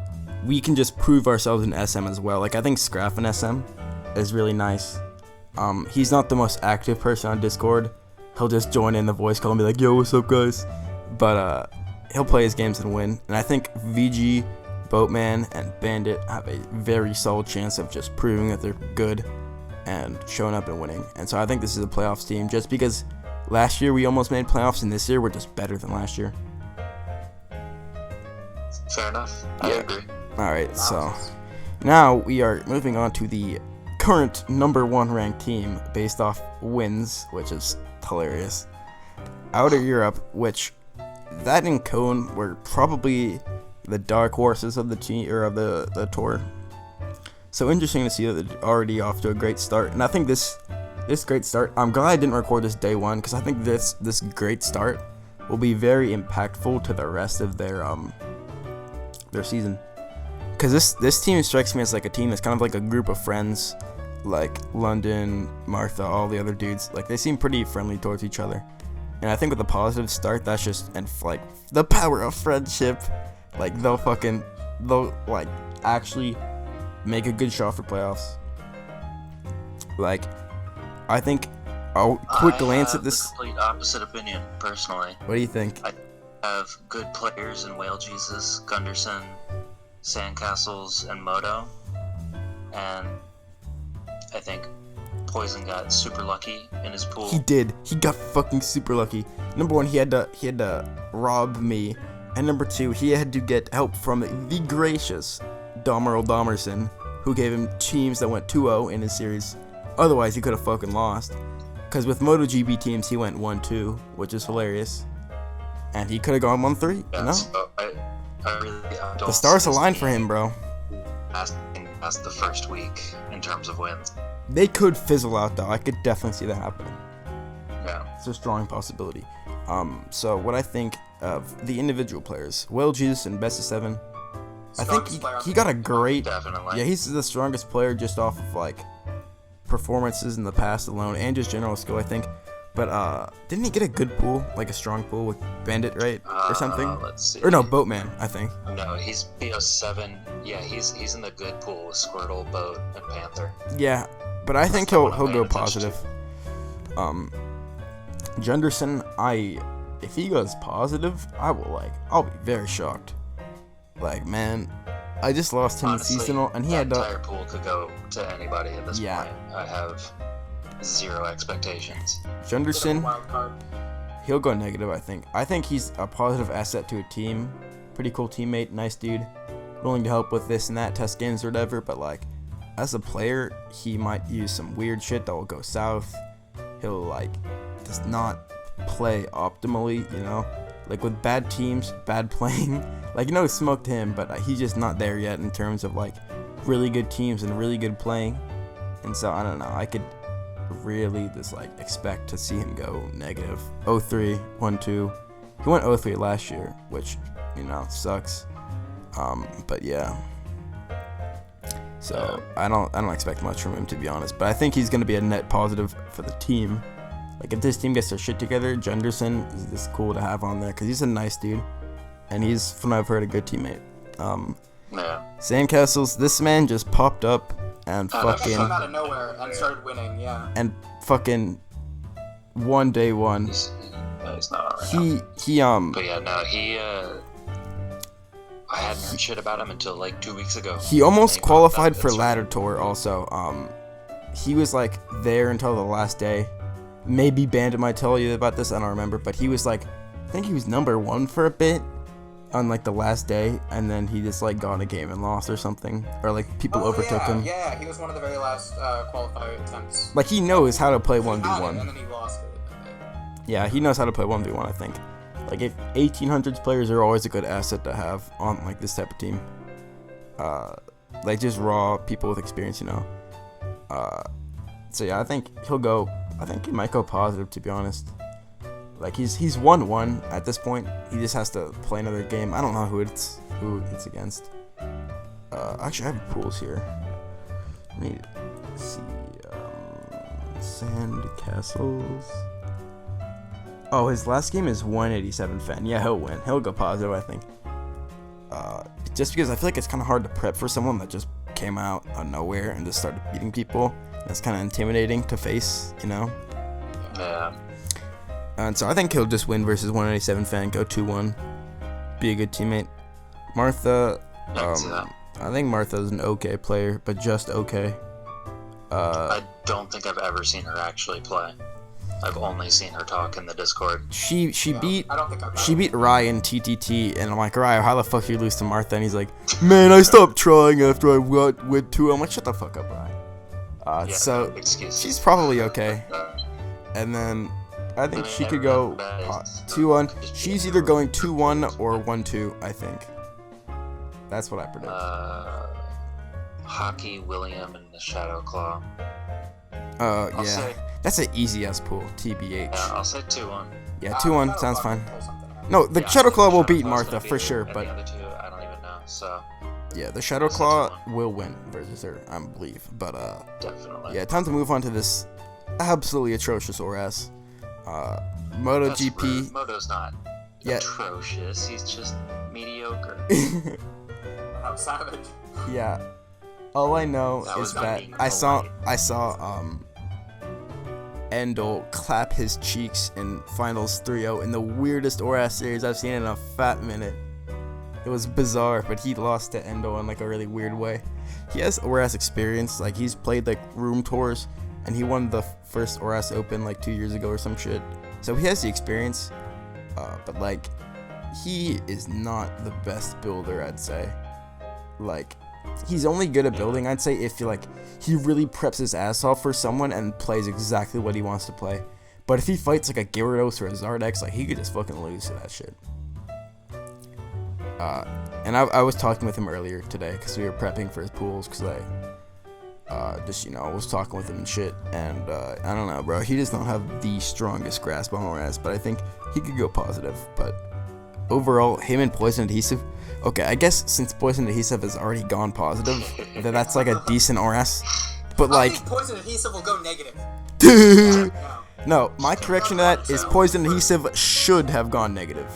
we can just prove ourselves in SM as well. Like, I think Scraff in SM is really nice. He's not the most active person on Discord. He'll just join in the voice call and be like, "Yo, what's up, guys?" But he'll play his games and win. And I think VG, Boatman, and Bandit have a very solid chance of just proving that they're good and showing up and winning. And so I think this is a playoffs team, just because last year we almost made playoffs, and this year we're just better than last year. Fair enough. I agree. Alright, so now we are moving on to the current number 1 ranked team based off wins, which is hilarious. Outer Europe, which that and Cone were probably the dark horses of the team, or of the tour. So interesting to see that they're already off to a great start. And I think this great start, I'm glad I didn't record this day 1, because I think this great start will be very impactful to the rest of their season. Because this team strikes me as like a team that's kind of like a group of friends, like London, Martha, all the other dudes. Like, they seem pretty friendly towards each other. And I think with a positive start, that's just, and like the power of friendship, like they'll like actually make a good shot for playoffs. Like, I think a quick glance at this. I have the complete opposite opinion, personally. What do you think? I have good players in Whale Jesus, Gunderson, Sandcastles, and Moto. And I think Poison got super lucky in his pool. He did. He got fucking super lucky. Number one, he had to rob me, and number two, he had to get help from the gracious Dahmer Dahmerson, who gave him teams that went 2-0 in his series. Otherwise, he could have fucking lost. Because with MotoGP teams, he went 1-2, which is hilarious. And he could have gone 1-3. Yeah, No, so I don't the stars see this aligned for team him, bro. Past the first week in terms of wins. They could fizzle out, though. I could definitely see that happening. Yeah. It's a strong possibility. So what I think of the individual players, Whale Jesus in best of 7. I think he got a great. Definitely. Yeah, he's the strongest player just off of like performances in the past alone and just general skill, I think. But didn't he get a good pool, like a strong pool with Bandit, right, or something? Let's see. Or no, Boatman, I think. No, he's BO7. Yeah, he's in the good pool with Squirtle, Boat, and Panther. Yeah, but I think he'll go positive. Jenderson, if he goes positive, I'll be very shocked. Like, man, I just lost him Honestly, in seasonal, and he that had to. entire pool could go to anybody at this Yeah. point. I have zero expectations. Jenderson, Wild card. he'll go negative, I think. I think he's a positive asset to a team. Pretty cool teammate, nice dude. Willing to help with this and that, test games or whatever, but like, as a player, he might use some weird shit that will go south. He'll like, does not play optimally, you know? Like with bad teams, bad playing. Like, smoked him, but he's just not there yet in terms of like really good teams and really good playing. And so, I don't know, I could really just like expect to see him go negative. 0-3, 1-2. He went 0-3 last year, which, sucks. But yeah. So I don't expect much from him, to be honest. But I think he's gonna be a net positive for the team. Like if this team gets their shit together, Jenderson is just cool to have on there because he's a nice dude, and he's, from what I've heard, a good teammate. Yeah. Sandcastles, this man just popped up and Came fucking out of nowhere and started winning. Yeah. and fucking won day one. He's not right now. He But yeah, no, I hadn't heard shit about him until like 2 weeks ago. He almost He popped qualified up, for that's ladder tour also. He was like there until the last day. Maybe Bandit might tell you about this, I don't remember, but he was like, I think he was number 1 for a bit on like the last day, and then he just like got in a game and lost or something, or like people overtook him. Yeah, he was one of the very last qualifier attempts. Like he knows how to play He had it, 1v1. and then he lost it. Yeah, he knows how to play 1v1, I think. Like, if 1800s players are always a good asset to have on, like, this type of team. Like, just raw people with experience, So, yeah, I think he might go positive, to be honest. Like, he's 1-1 at this point. He just has to play another game. I don't know who it's against. Actually, I have pools here. Let me see. Sand Castles. Oh, his last game is 187 fan. Yeah, he'll win. He'll go positive, I think. Just because I feel like it's kind of hard to prep for someone that just came out of nowhere and just started beating people. That's kind of intimidating to face, Yeah. And so I think he'll just win versus 187 fan, go 2-1, be a good teammate. Martha, I think Martha's an okay player, but just okay. I don't think I've ever seen her actually play. I've only seen her talk in the Discord. She beat I don't think I've She beat Ryan TTT, and I'm like, Ryan, how the fuck did you lose to Martha? And he's like, man, I stopped trying after I went 2. I'm like, shut the fuck up, Ryan. So excuses. she's probably okay. And then I think she could go 2-1. She's either going 2-1 or 1-2, I think. That's what I predict. Hockey, William, and the Shadow Claw. Yeah. say- That's an easy ass pool, TBH. Yeah, I'll say 2-1. Yeah, 2-1 sounds fine. No, the Shadow Claw will beat Martha for sure, and but the other two, I don't even know. So yeah, the Shadow Claw will win versus her, I believe. But definitely. yeah, time to move on to this absolutely atrocious ORAS. That's MotoGP. rude. Moto's not Yeah. atrocious. He's just mediocre. How savage. Yeah. All I know That is was not that being I saw polite. Endo clap his cheeks in Finals 3-0 in the weirdest ORAS series I've seen in a fat minute. It was bizarre, but he lost to Endo in like a really weird way. He has ORAS experience, like he's played like room tours, and he won the first ORAS Open like 2 years ago or some shit. So he has the experience, but like he is not the best builder, I'd say. Like he's only good at building, I'd say, if he really preps his ass off for someone and plays exactly what he wants to play. But if he fights like a Gyarados or a Zardex, like he could just fucking lose to that shit. And I was talking with him earlier today because we were prepping for his pools, because I was talking with him and shit, and I don't know, bro, he does not have the strongest grasp on ORAS, but I think he could go positive. But overall, him and Poison Adhesive, okay, I guess since Poison Adhesive has already gone positive, that's like a decent ORAS, but like... I think Poison Adhesive will go negative. No, my correction to that is Poison Adhesive should have gone negative.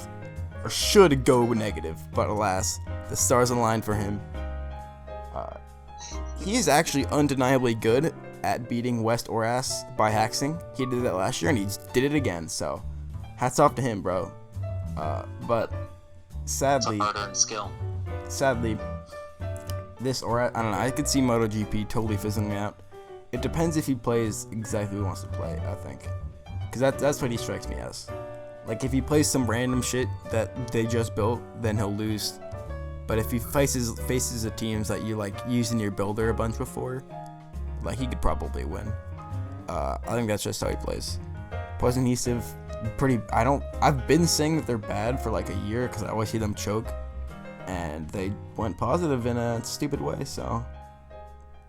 Or should go negative, but alas, the stars aligned for him. He is actually undeniably good at beating West ORAS by hexing. He did that last year, and he did it again, so hats off to him, bro. But sadly, this ORAS, I don't know, I could see MotoGP totally fizzling out. It depends if he plays exactly what he wants to play, I think. Because that's what he strikes me as. Like, if he plays some random shit that they just built, then he'll lose. But if he faces the teams that you, like, used in your builder a bunch before, like, he could probably win. I think that's just how he plays. Poison Adhesive, I've been saying that they're bad for, like, a year, because I always see them choke. And they went positive in a stupid way, so...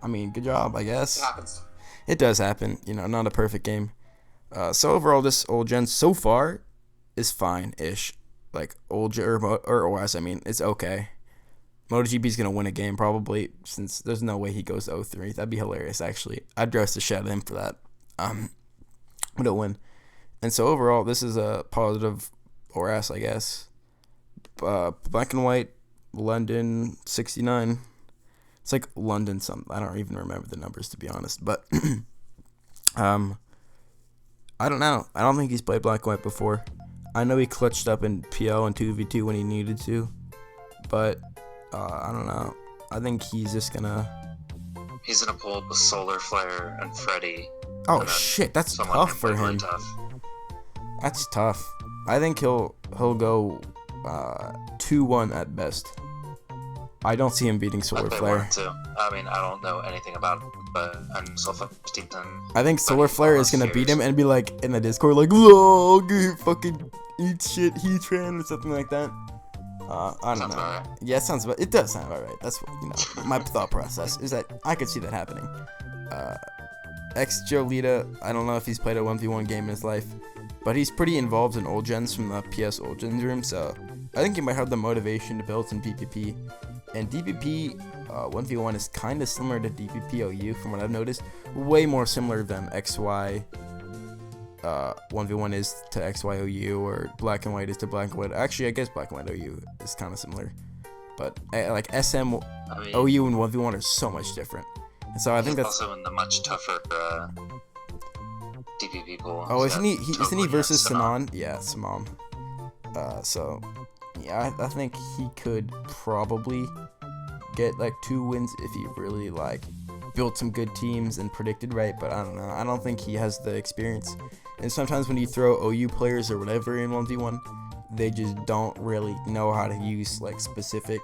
I mean, good job, I guess. It happens. It does happen, not a perfect game. So overall, this old gen so far is fine-ish. Like, old gen, or OS, I mean, it's okay. MotoGP's gonna win a game, probably, since there's no way he goes 0-3. That'd be hilarious, actually. I'd dress the shit out of him for that. But he'll win. And so overall, this is a positive OS, I guess. Black and White, London, 69. It's like London something. I don't even remember the numbers, to be honest. But, I don't know. I don't think he's played Black and White before. I know he clutched up in PL and 2v2 when he needed to. But, I don't know. I think he's just gonna... He's gonna pull up with Solar Flare and Freddy. Oh, shit. That's tough for him. Tough. That's tough. I think he'll go 2-1 at best. I don't see him beating Solar Flare. I mean, I don't know anything about it, but I'm so fucking... I think Solar Flare is gonna beat him and be like in the Discord like, "Lol, fucking eat shit, Heatran," or something like that. I don't know. Right. Yeah, it does sound about right. That's what, my thought process is that I could see that happening. Jolita, I don't know if he's played a 1v1 game in his life, but he's pretty involved in old gens from the PS old gens room, so I think he might have the motivation to build some DPP. And DPP 1v1 is kind of similar to DPP OU from what I've noticed. Way more similar than XY 1v1 is to XY OU, or Black and White is to Black and White. Actually, I guess Black and White OU is kind of similar. But like SM, OU and 1v1 are so much different. And so I think that's also in the much tougher DPP pool. Oh, isn't he versus Sanan? Yeah, Samam. So yeah, I think he could probably get like 2 wins if he really like built some good teams and predicted right, but I don't know. I don't think he has the experience. And sometimes when you throw OU players or whatever in 1v1, they just don't really know how to use like specific.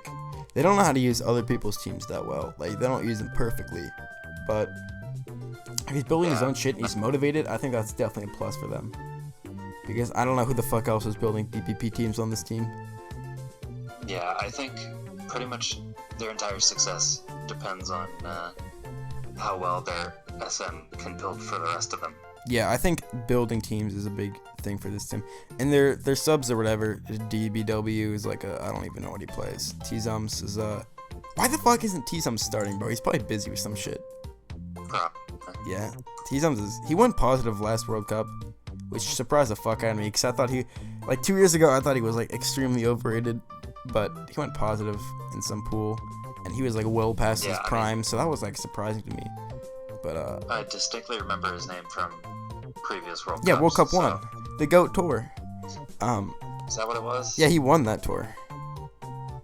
They don't know how to use other people's teams that well. Like, they don't use them perfectly. But if he's building his own shit and he's motivated, I think that's definitely a plus for them. Because I don't know who the fuck else is building DPP teams on this team. Yeah, I think pretty much their entire success depends on how well their SM can build for the rest of them. Yeah, I think building teams is a big thing for this team. And their subs or whatever, DBW is like I don't even know what he plays. T-Zums is why the fuck isn't T-Zums starting, bro? He's probably busy with some shit. Yeah, T-Zums he went positive last World Cup, which surprised the fuck out of me, because I thought 2 years ago I thought he was like extremely overrated, but he went positive in some pool, and he was like well past his prime, so that was like surprising to me. But I distinctly remember his name from previous World Yeah, Cups. World Cup so- 1. The GOAT Tour. Is that what it was? Yeah, he won that tour.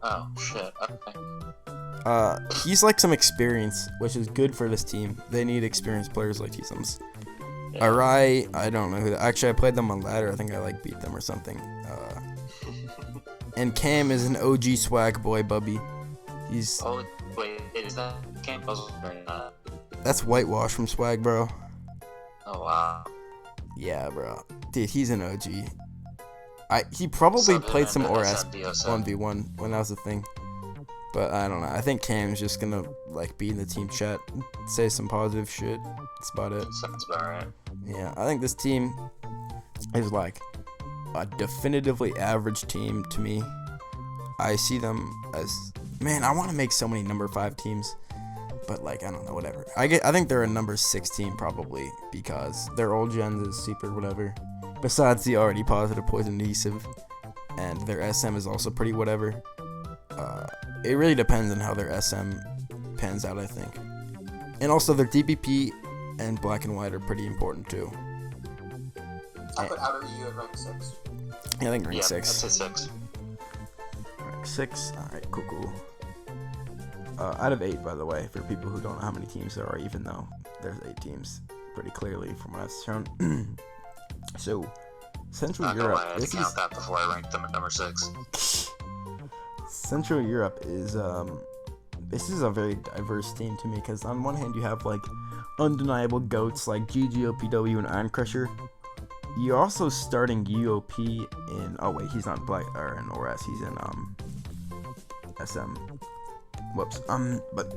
Oh, shit. Okay. He's like some experience, which is good for this team. They need experienced players like T-Sims. Yeah. Arai, I don't know who that. Actually, I played them on ladder. I think I like beat them or something. And Cam is an OG swag boy, Bubbie. He's Oh, wait, is that Campbell's or not? that's whitewash from swag, bro. Oh, wow. Yeah, bro. Dude, he's an OG. He probably So played then some the ORAS SMBO 1v1 when that was a thing. But I don't know. I think Cam's just gonna like be in the team chat, say some positive shit. That's about it. Sounds about right. Yeah, I think this team is like a definitively average team to me. I see them as, man, I want to make so many number 5 teams, but like I don't know, whatever. I think they're a number 6 team probably because their old gens is super whatever. Besides the already positive poison adhesive, and their SM is also pretty whatever. It really depends on how their SM pans out, I think. And also their DPP and black and white are pretty important too. I put outer EU at rank 6. Yeah, I think rank Yeah, 6. that's a 6. Rank 6. Alright, cool. Out of 8, by the way, for people who don't know how many teams there are, even though there's 8 teams, pretty clearly from what I've shown. So, Central Not gonna Europe. lie, I had to count that before I ranked them at number 6. Central Europe is this is a very diverse team to me because on one hand you have like undeniable goats like GGOPW and Iron Crusher. You're also starting UOP in, oh wait, he's not black or in ORAS, he's in SM. Whoops. But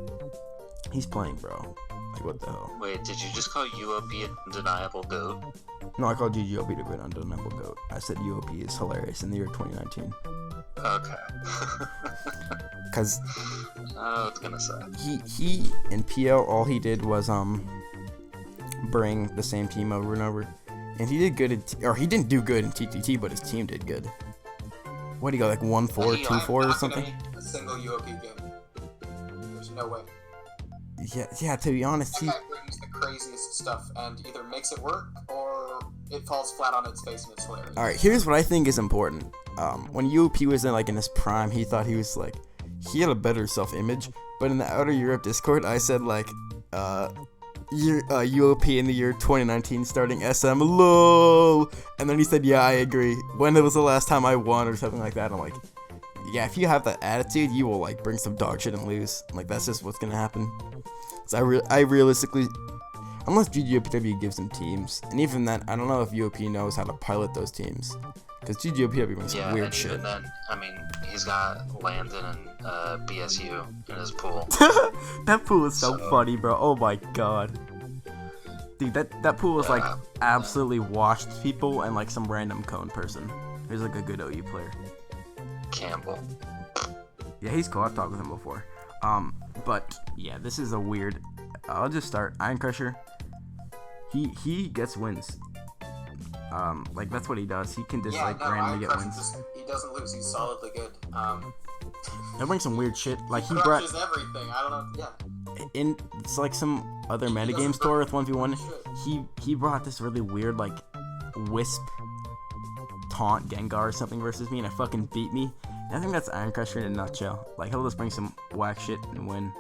he's playing, bro. Like what the hell? Wait, did you just call UOP a undeniable goat? No, I called GGOP to be an undeniable goat. I said UOP is hilarious in the year 2019. Okay. Cause I was gonna say. he in PL all he did was bring the same team over and over, and he did good or he didn't do good in TTT, but his team did good. What do you go like 1-4, 2-4 or something? I'm not gonna make a single UOP game. There's no way. Yeah. To be honest, That guy brings the craziest stuff and either makes it work or it falls flat on its face and it's hilarious. all right. Here's what I think is important. When UOP was in his prime, he thought he was like he had a better self-image. But in the Outer Europe Discord, I said like UOP in the year 2019 starting SM lol, and then he said yeah I agree. When was the last time I won or something like that? I'm like, yeah, if you have that attitude, you will like bring some dog shit and lose. Like that's just what's gonna happen. So I realistically, unless GGOPW gives them teams, and even then, I don't know if UOP knows how to pilot those teams, because GGOPW brings some weird and shit. even then, I mean, he's got Landon and BSU in his pool. That pool is so funny, bro. Oh my god. Dude, that pool is like absolutely washed people and like some random cone person. He's like a good OU player. Campbell. Yeah, he's cool. I've talked with him before. But yeah, this is a weird. I'll just start. Iron Crusher. He gets wins. Like that's what he does. He can just randomly get wins. He doesn't lose. He's solidly good. He'll bring some weird shit. Like he brought Crushes everything. I don't know. Yeah. in it's like some other metagame store with 1v1. He brought this really weird like wisp taunt Gengar or something versus me, and I fucking beat me. And I think that's Iron Crusher in a nutshell. Like he'll just bring some whack shit and win.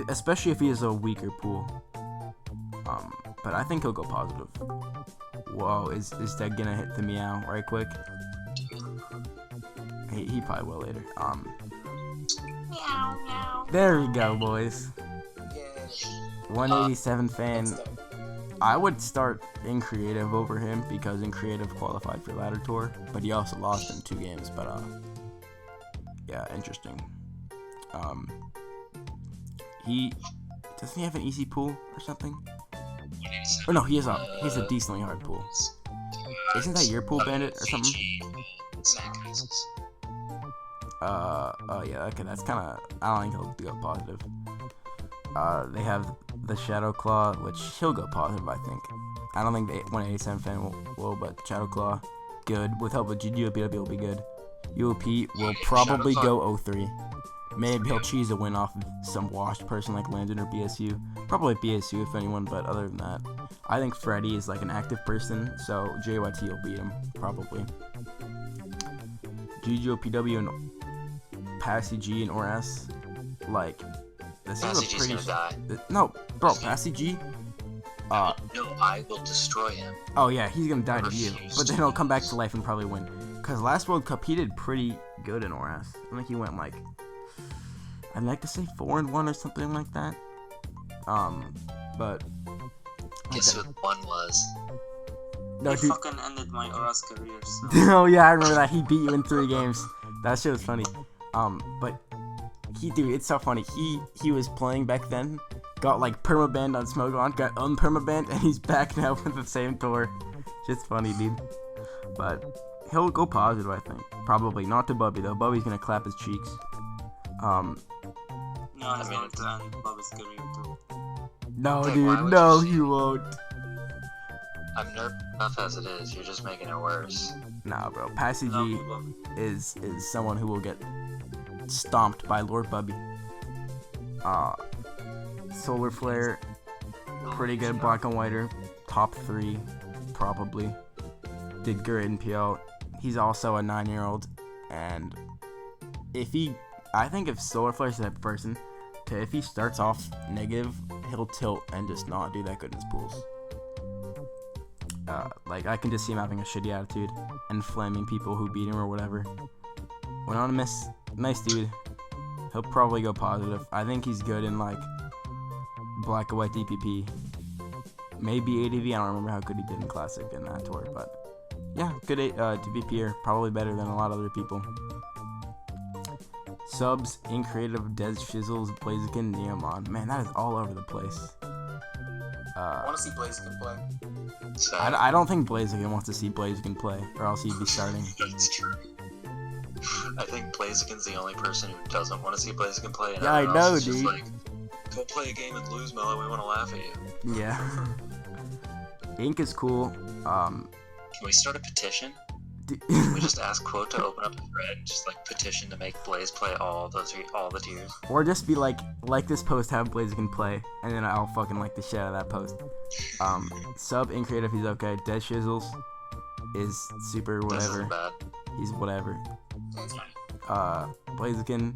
Especially if he has a weaker pool. But I think he'll go positive. Whoa, is Dead gonna hit the meow right quick? He probably will later. Meow meow. There we go, boys. Yeah. 187 fan. I would start in creative over him because in creative qualified for ladder tour, but he also lost in 2 games. But yeah, interesting. He doesn't he have an easy pool or something? Or no, he has a decently hard pool. Isn't that your pool, Bandit, or something? Oh yeah, okay, that's kind of. I don't think he'll go positive. They have the Shadow Claw, which he'll go positive, I think. I don't think the 187 fan will, but Shadow Claw, good. With help with GGOPW will be good. UOP will probably go 0-3. Maybe he'll cheese a win off of some washed person like Landon or BSU. Probably BSU if anyone, but other than that, I think Freddy is like an active person, so JYT will beat him probably. GGOPW and Passy G and ORS, like this Passy is a G's pretty. gonna die. No, bro, Passy G. No, I will destroy him. Oh yeah, he's gonna die to you, but then he'll come back to life and probably win. Cause last World Cup he did pretty good in ORS. I think he went like, I'd like to say 4-1 or something like that. But Guess who the one was? no, He dude. fucking ended my Oras career, so... Oh yeah, I remember that. He beat you in 3 games. That shit was funny. But dude, it's so funny. He was playing back then, got like permabanned on Smogon, got unpermabanned, and he's back now with the same tour. Just funny, dude. But he'll go positive, I think. Probably not to Bubbie though. Bubbie's gonna clap his cheeks. No, he's going to end Bobby's career too. No, Why dude, would no, you? he won't. I'm nervous enough as it is. You're just making it worse. Nah, bro. Passy No, G Bobby. is someone who will get stomped by Lord Bubbie. Solar Flare, pretty good black and whiter, top 3, probably. Did great in PL. He's also a 9-year-old, and I think if Solar Flare's the type of person, if he starts off negative, he'll tilt and just not do that good in his pools. Like, I can just see him having a shitty attitude and flaming people who beat him or whatever. Anonymous, nice dude. He'll probably go positive. I think he's good in, like, black and white DPP. Maybe ADV, I don't remember how good he did in Classic in that tour, but yeah, good DPPer. Probably better than a lot of other people. Subs, In Creative, Des Shizzles, Blaziken, Neomon. Man, that is all over the place. I want to see Blaziken play. So, I don't think Blaziken wants to see Blaziken play, or else he'd be starting. That's true. I think Blaziken's the only person who doesn't want to see Blaziken play. And Yeah, I everyone else know, is just dude. like, go play a game and lose, Mello. We want to laugh at you. Yeah. Ink is cool. Can we start a petition? d- We just ask Quote to open up a thread, just like petition to make Blaze play all the tiers. or just be like this post, have Blaziken play, and then I'll fucking like the shit out of that post. Sub, In Creative, he's okay. Dead Shizzles is super This whatever. isn't bad. He's whatever. That's fine. Blaziken,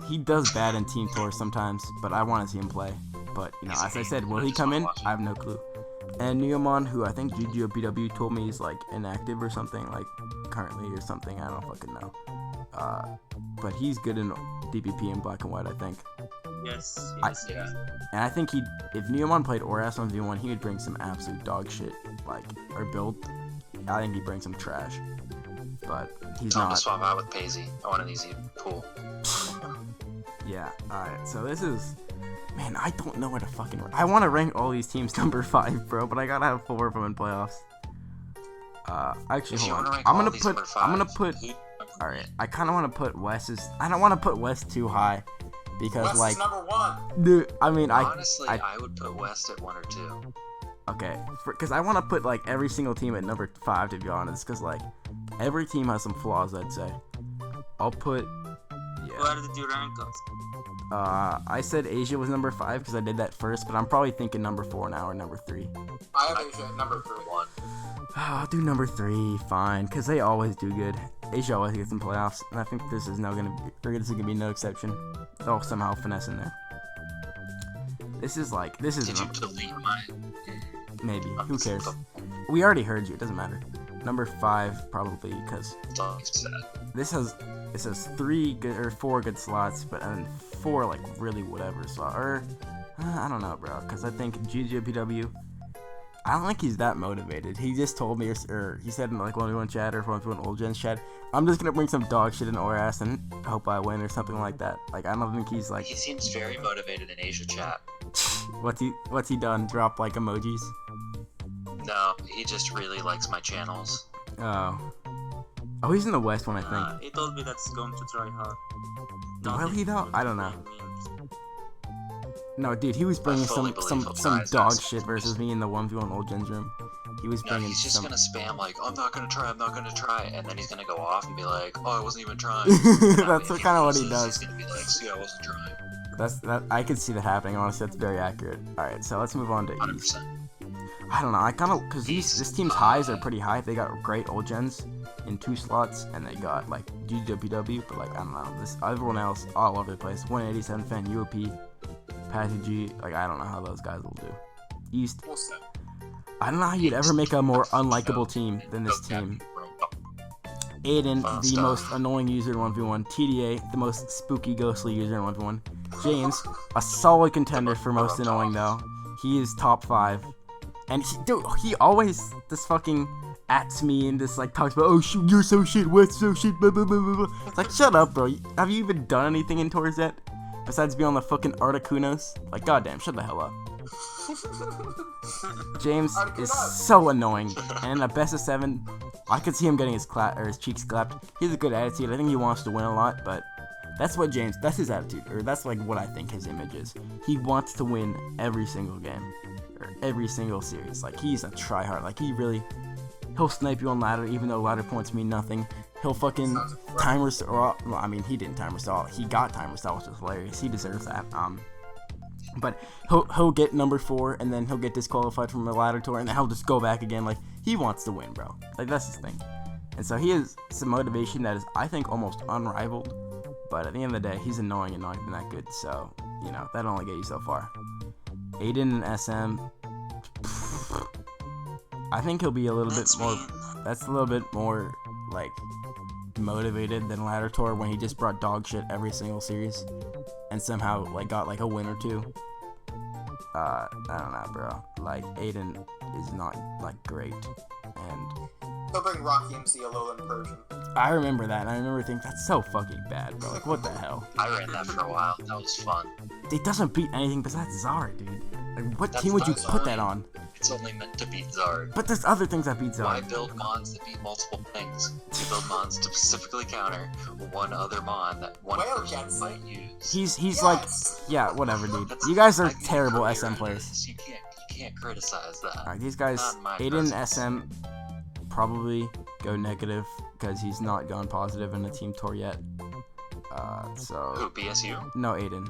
he does bad in team tours sometimes, but I want to see him play. But you know, as I said, will he come in? I have no clue. And Neomon, who I think GGOPW told me is like inactive or something, like currently or something, I don't fucking know. But he's good in DPP and black and white, I think. Yes, I- yes, yes. And I think if Neomon played ORS on V1, he would bring some absolute dog shit, like, or build. I think he'd bring some trash. But he's Time to not. swap out with Paisy. I want an easy pool. Yeah, alright, so this is. Man, I don't know where to fucking. I want to rank all these teams number 5, bro, but I gotta have 4 of them in playoffs. Actually, If you hold wanna on. rank I'm all gonna these put. number I'm gonna fives, put. who- Alright, I kind of want to put Wes's. I don't want to put West too high because, West like, is number 1. dude. I mean, Honestly, I I would put West at 1 or 2. okay, because I want to put like every single team at number 5 to be honest, because like every team has some flaws. I'd say. I'll put. Yeah. Where did you rank us? I said Asia was number 5 because I did that first, but I'm probably thinking number 4 now or number 3. I have Asia at number 3. 1. I'll do number 3, fine, because they always do good. Asia always gets in playoffs, and I think this is gonna be no exception. They'll somehow finesse in there. This is Did you delete mine? maybe. Who cares? We already heard you. It doesn't matter. Number 5 probably because this has 3 good or 4 good slots, but and 4 like really whatever slot. Or I don't know, bro. Because I think GGPW. I don't think he's that motivated. He just told me, or he said in like 1v1 chat or 1v1 old gens chat, I'm just gonna bring some dog shit in ORS and hope I win or something like that. Like I don't think he's like. He seems very motivated in Asia chat. What's he done? Drop like emojis? No, he just really likes my channels. Oh, he's in the West one, I think. He told me that's going to try hard. Will he though? I don't know. Memes. No, dude, he was bringing fully some believe he'll try dog that. shit versus me in the 1v1 old gens room. He was No, bringing he's just some. gonna spam like, I'm not gonna try, and then he's gonna go off and be like, oh, I wasn't even trying. That's kind of what he He's does. gonna be like, see, I wasn't trying. That I could see that happening. Honestly, that's very accurate. All right, so let's move on to East. 100%. I don't know. I kind of because this team's highs are pretty high. They got great old gens in 2 slots, and they got like GWW, but like I don't know. This everyone else all over the place. 187 fan, UOP, Patty G. Like I don't know how those guys will do. East. I don't know how you'd ever make a more unlikable team than this team. Aiden, the most annoying user in 1v1. TDA, the most spooky, ghostly user in 1v1. James, a solid contender for most annoying though. He is top 5. And he always just fucking ats me and just like talks about, oh shoot, you're so shit, what's so shit, blah blah blah blah blah. It's like, shut up, bro. Have you even done anything in tours yet? Besides be on the fucking Articunos? Like, goddamn, shut the hell up. James is so annoying, and in a best of 7, I could see him getting his cheeks clapped. He has a good attitude. I think he wants to win a lot, but that's his attitude, or that's like what I think his image is. He wants to win every single game, or every single series. Like, he's a tryhard. Like, he'll snipe you on ladder, even though ladder points mean nothing. He'll fucking timer stall. Well, I mean, he didn't timer stall. He got timer stall, which is hilarious. He deserves that. But he'll get number 4, and then he'll get disqualified from the ladder tour, and then he'll just go back again. Like, he wants to win, bro. Like, that's his thing. And so he has some motivation that is, I think, almost unrivaled. But at the end of the day, he's annoying and not even that good. So, you know, that'll only get you so far. Aiden and SM, I think he'll be a little bit more. That's a little bit more like motivated than ladder tour when he just brought dog shit every single series, and somehow like got like a win or 2. I don't know, bro. Like, Aiden is not like great, and he'll bring Rocky MC Alolan Persian. I remember that, and I remember thinking that's so fucking bad, bro. Like, what the hell? I ran that for a while. That was fun. It doesn't beat anything besides Zard, dude. Like, what team would you put that on? It's only meant to beat Zard. But there's other things that beat Zard. Why build mons that beat multiple things? You build mons to specifically counter one other mon that one person might use. He's yes! Like, yeah, whatever, dude. You guys are terrible SM players. You can't criticize that. Alright, these guys, Aiden and SM, probably go negative because he's not gone positive in the team tour yet. Who, BSU? No, Aiden.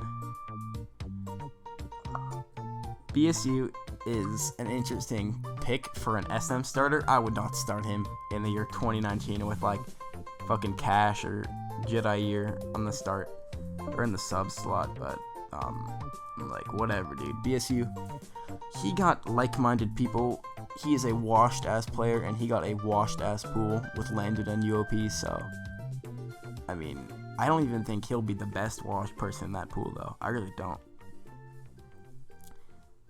BSU is an interesting pick for an SM starter. I would not start him in the year 2019 with like fucking Cash or Jedi Year on the start or in the sub slot, but like whatever, dude. BSU, he got like-minded people. He is a washed ass player, and he got a washed ass pool with Landed and UOP. So I mean, I don't even think he'll be the best washed person in that pool, though. I really don't.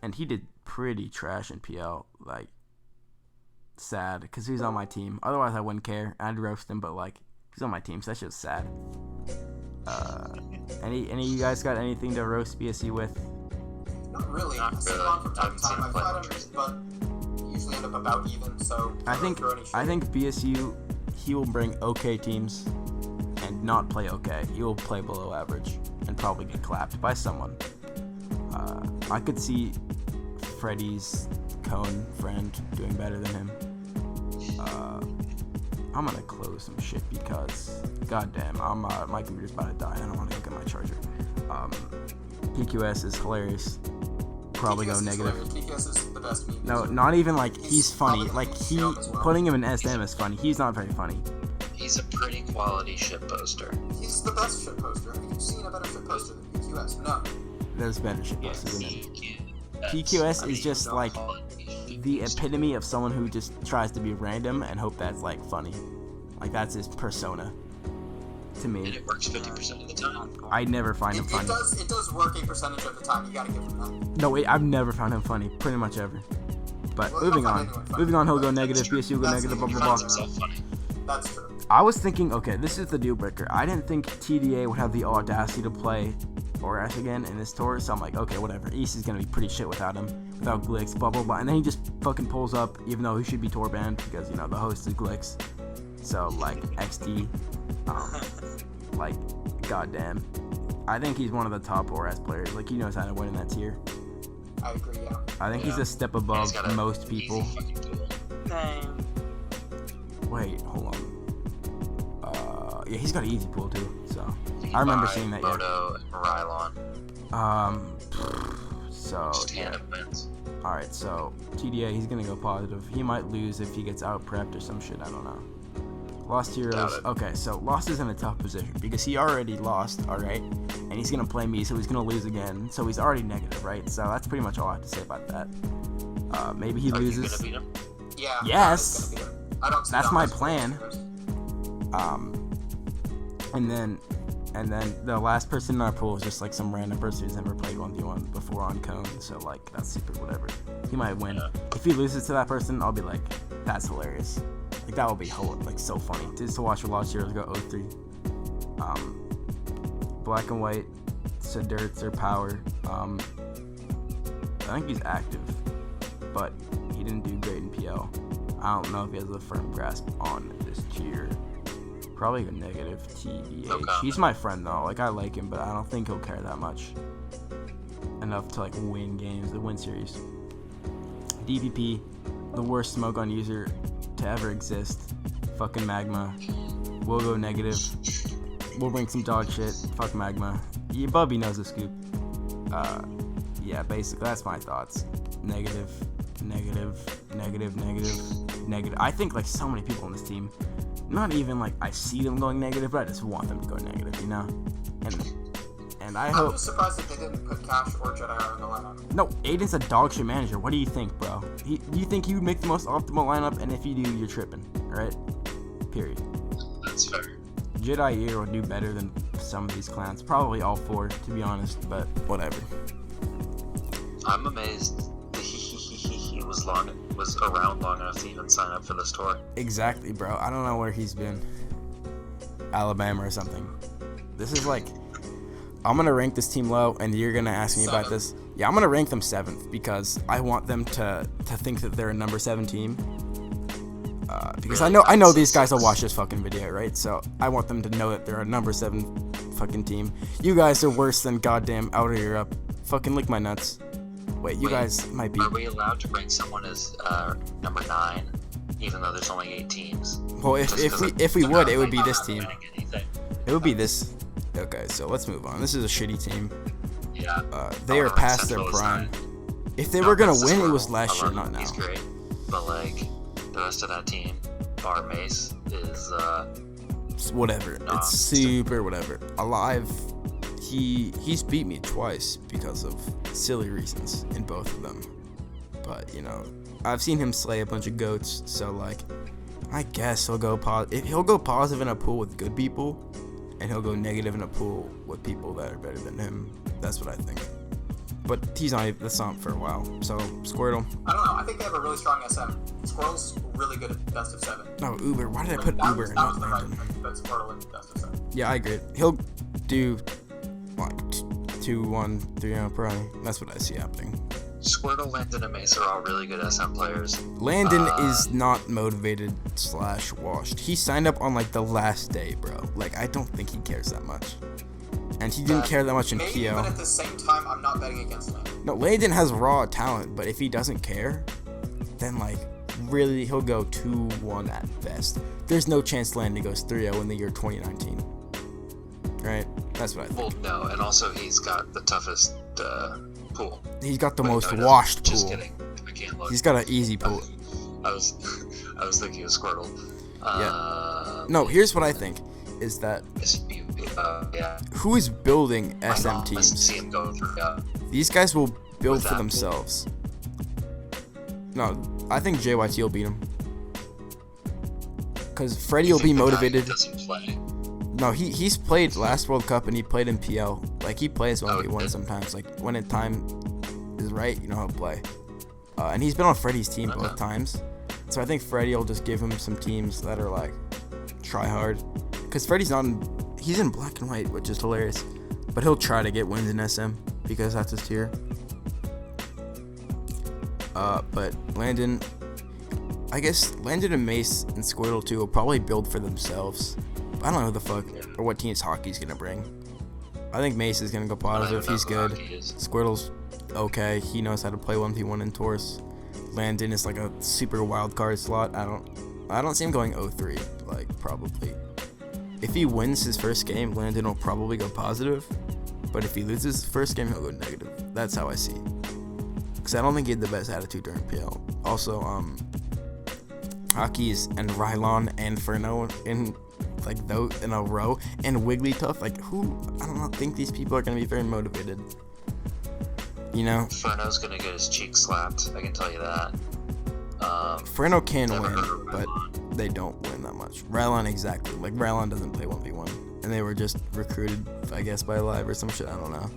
And he did pretty trash in PL, like, sad, because he's on my team. Otherwise, I wouldn't care. I'd roast him, but, like, he's on my team, so that's just sad. Any of you guys got anything to roast BSU with? Not really. I see him on from time to time. I've had him, but usually end up about even, so I think BSU, he will bring okay teams and not play okay. He will play below average and probably get clapped by someone. I could see Freddy's cone friend doing better than him. I'm gonna close some shit because, goddamn, my computer's about to die and I don't want to go get my charger. PQS is hilarious. Probably go negative. PQS is the best meme. No, not even like he's funny. Like putting him in SM is funny. He's not very funny. He's a pretty quality shit poster. He's the best shit poster. Have you seen a better shit poster than PQS? No. There's better shit posters than him. PQS is just like the epitome of someone who just tries to be random and hope that's like funny. Like that's his persona. To me. And it works 50% of the time. I never find him funny. It does work a percentage of the time. You gotta give him that. No, wait, I've never found him funny. Pretty much ever. But moving on. Moving on, he'll go negative. BSU will go negative. Blah blah blah. That's true. I was thinking, okay, this is the deal breaker. I didn't think TDA would have the audacity to play Borash again in this tour, so I'm like, okay, whatever. East is gonna be pretty shit without him, without Glix, blah blah blah. And then he just fucking pulls up, even though he should be tour banned because, you know, the host is Glix. So like XD, like goddamn, I think he's one of the top Borash players. Like, he knows how to win in that tier. I agree. Yeah. I think he's a step above most people. Wait, hold on. Yeah, he's got an easy pool too. So I remember seeing that. Moto and Rylon. So just tandem wins. Alright, so TDA, he's gonna go positive. He might lose if he gets out prepped or some shit, I don't know. Lost Heroes. Okay, so Lost is in a tough position because he already lost, alright? And he's gonna play me, so he's gonna lose again. So he's already negative, right? So that's pretty much all I have to say about that. Maybe he loses. Are you gonna beat him? Yeah. Yes. Gonna beat him. I don't see That's Dom my as plan. And then the last person in our pool is just like some random person who's never played 1v1 before on Cone, so like that's super whatever. He might win. Yeah. If he loses to that person, I'll be like, that's hilarious. Like that will be like so funny just to watch a Lost Heroes go 0-3. Black and White, Sedurts or Power. I think he's active, but he didn't do great in PL. I don't know if he has a firm grasp on this tier. Probably a negative TBH. Okay. He's my friend though. Like I like him, but I don't think he'll care that much. Enough to like win games, the win series. DPP, the worst smoke on user to ever exist. Fucking Magma. We'll go negative. We'll bring some dog shit. Fuck Magma. Yeah, Bubbie knows the scoop. Yeah, basically that's my thoughts. Negative. I think like so many people on this team. Not even like I see them going negative, but I just want them to go negative, you know? And I hope. I'm just surprised that they didn't put Cash or Jedi in the lineup. No, Aiden's a dog shit manager. What do you think, bro? Do you think he would make the most optimal lineup? And if you do, you're tripping, right? Period. That's fair. Jedi Ear will do better than some of these clans. Probably all four, to be honest, but whatever. I'm amazed he was around long enough to even sign up for this tour. Exactly, bro. I don't know where he's been. Alabama or something. This is like, I'm gonna rank this team low, and you're gonna ask me about this. Yeah, I'm gonna rank them 7th because I want them to think that they're a number 7 team. Because I know these guys will watch this fucking video, right? So I want them to know that they're a number 7 fucking team. You guys are worse than goddamn Outer Europe. Fucking lick my nuts. Wait, you guys might be. Are we allowed to rank someone as number 9, even though there's only 8 teams? Well, if we would, it would be this team. It would be this. Okay, so let's move on. This is a shitty team. Yeah. They are past their prime. If they were gonna win, it was last year, not now. He's great, but like the rest of that team, bar Mace is whatever. It's super whatever. Alive. He's beat me twice because of silly reasons in both of them. But, you know, I've seen him slay a bunch of goats, so, like, I guess he'll go positive. He'll go positive in a pool with good people, and he'll go negative in a pool with people that are better than him. That's what I think. But that's not for a while. So, Squirtle. I don't know. I think they have a really strong SM. Squirtle's really good at best of 7. No, Uber. Why did I put Uber and not Landon? But Squirtle in best of 7. Yeah, I agree. He'll do like 2-1, 3-0 probably. That's what I see happening. Squirtle, Landon, and Mace are all really good SM players. Landon is not motivated / washed. He signed up on like the last day, bro. Like I don't think he cares that much. And he didn't care that much in maybe, PO. But at the same time, I'm not betting against Landon. No, Landon has raw talent, but if he doesn't care, then like really he'll go 2-1 at best. There's no chance Landon goes 3-0 in the year 2019. Right? That's what I think. Well, no, and also he's got the toughest pool. He's got the most washed pool. Just kidding. I can't look. He's got an easy pool. I was thinking of Squirtle. Yeah. No, here's what I think is that yeah. who is building SM I teams? see him go through. These guys will build for that themselves. No, I think JYT will beat him. Because Freddy will be motivated. Doesn't play. No, he's played last World Cup and he played in PL. Like he plays 1v1 sometimes. Like when the time is right, you know he'll play. And he's been on Freddy's team both times. So I think Freddy will just give him some teams that are like try hard. Because Freddy's he's in black and white, which is hilarious. But he'll try to get wins in SM because that's his tier. But Landon, I guess Landon and Mace and Squirtle too will probably build for themselves. I don't know who the fuck or what team's Hockey's gonna bring. I think Mace is gonna go positive. He's good. Squirtle's okay. He knows how to play 1v1 in tours. Landon is like a super wild card slot. I don't see him going 0-3. Like probably. If he wins his first game, Landon will probably go positive. But if he loses his first game, he'll go negative. That's how I see. because I don't think he had the best attitude during PL. Also, Hockey's and Rylon and Ferno in a row, and Wigglytuff. Like, I don't think these people are gonna be very motivated. You know, Ferno's gonna get his cheek slapped. I can tell you that. Ferno can win, but they don't win that much. Rylon, exactly. Like, Rylon doesn't play 1v1, and they were just recruited, I guess, by Live or some shit. I don't know.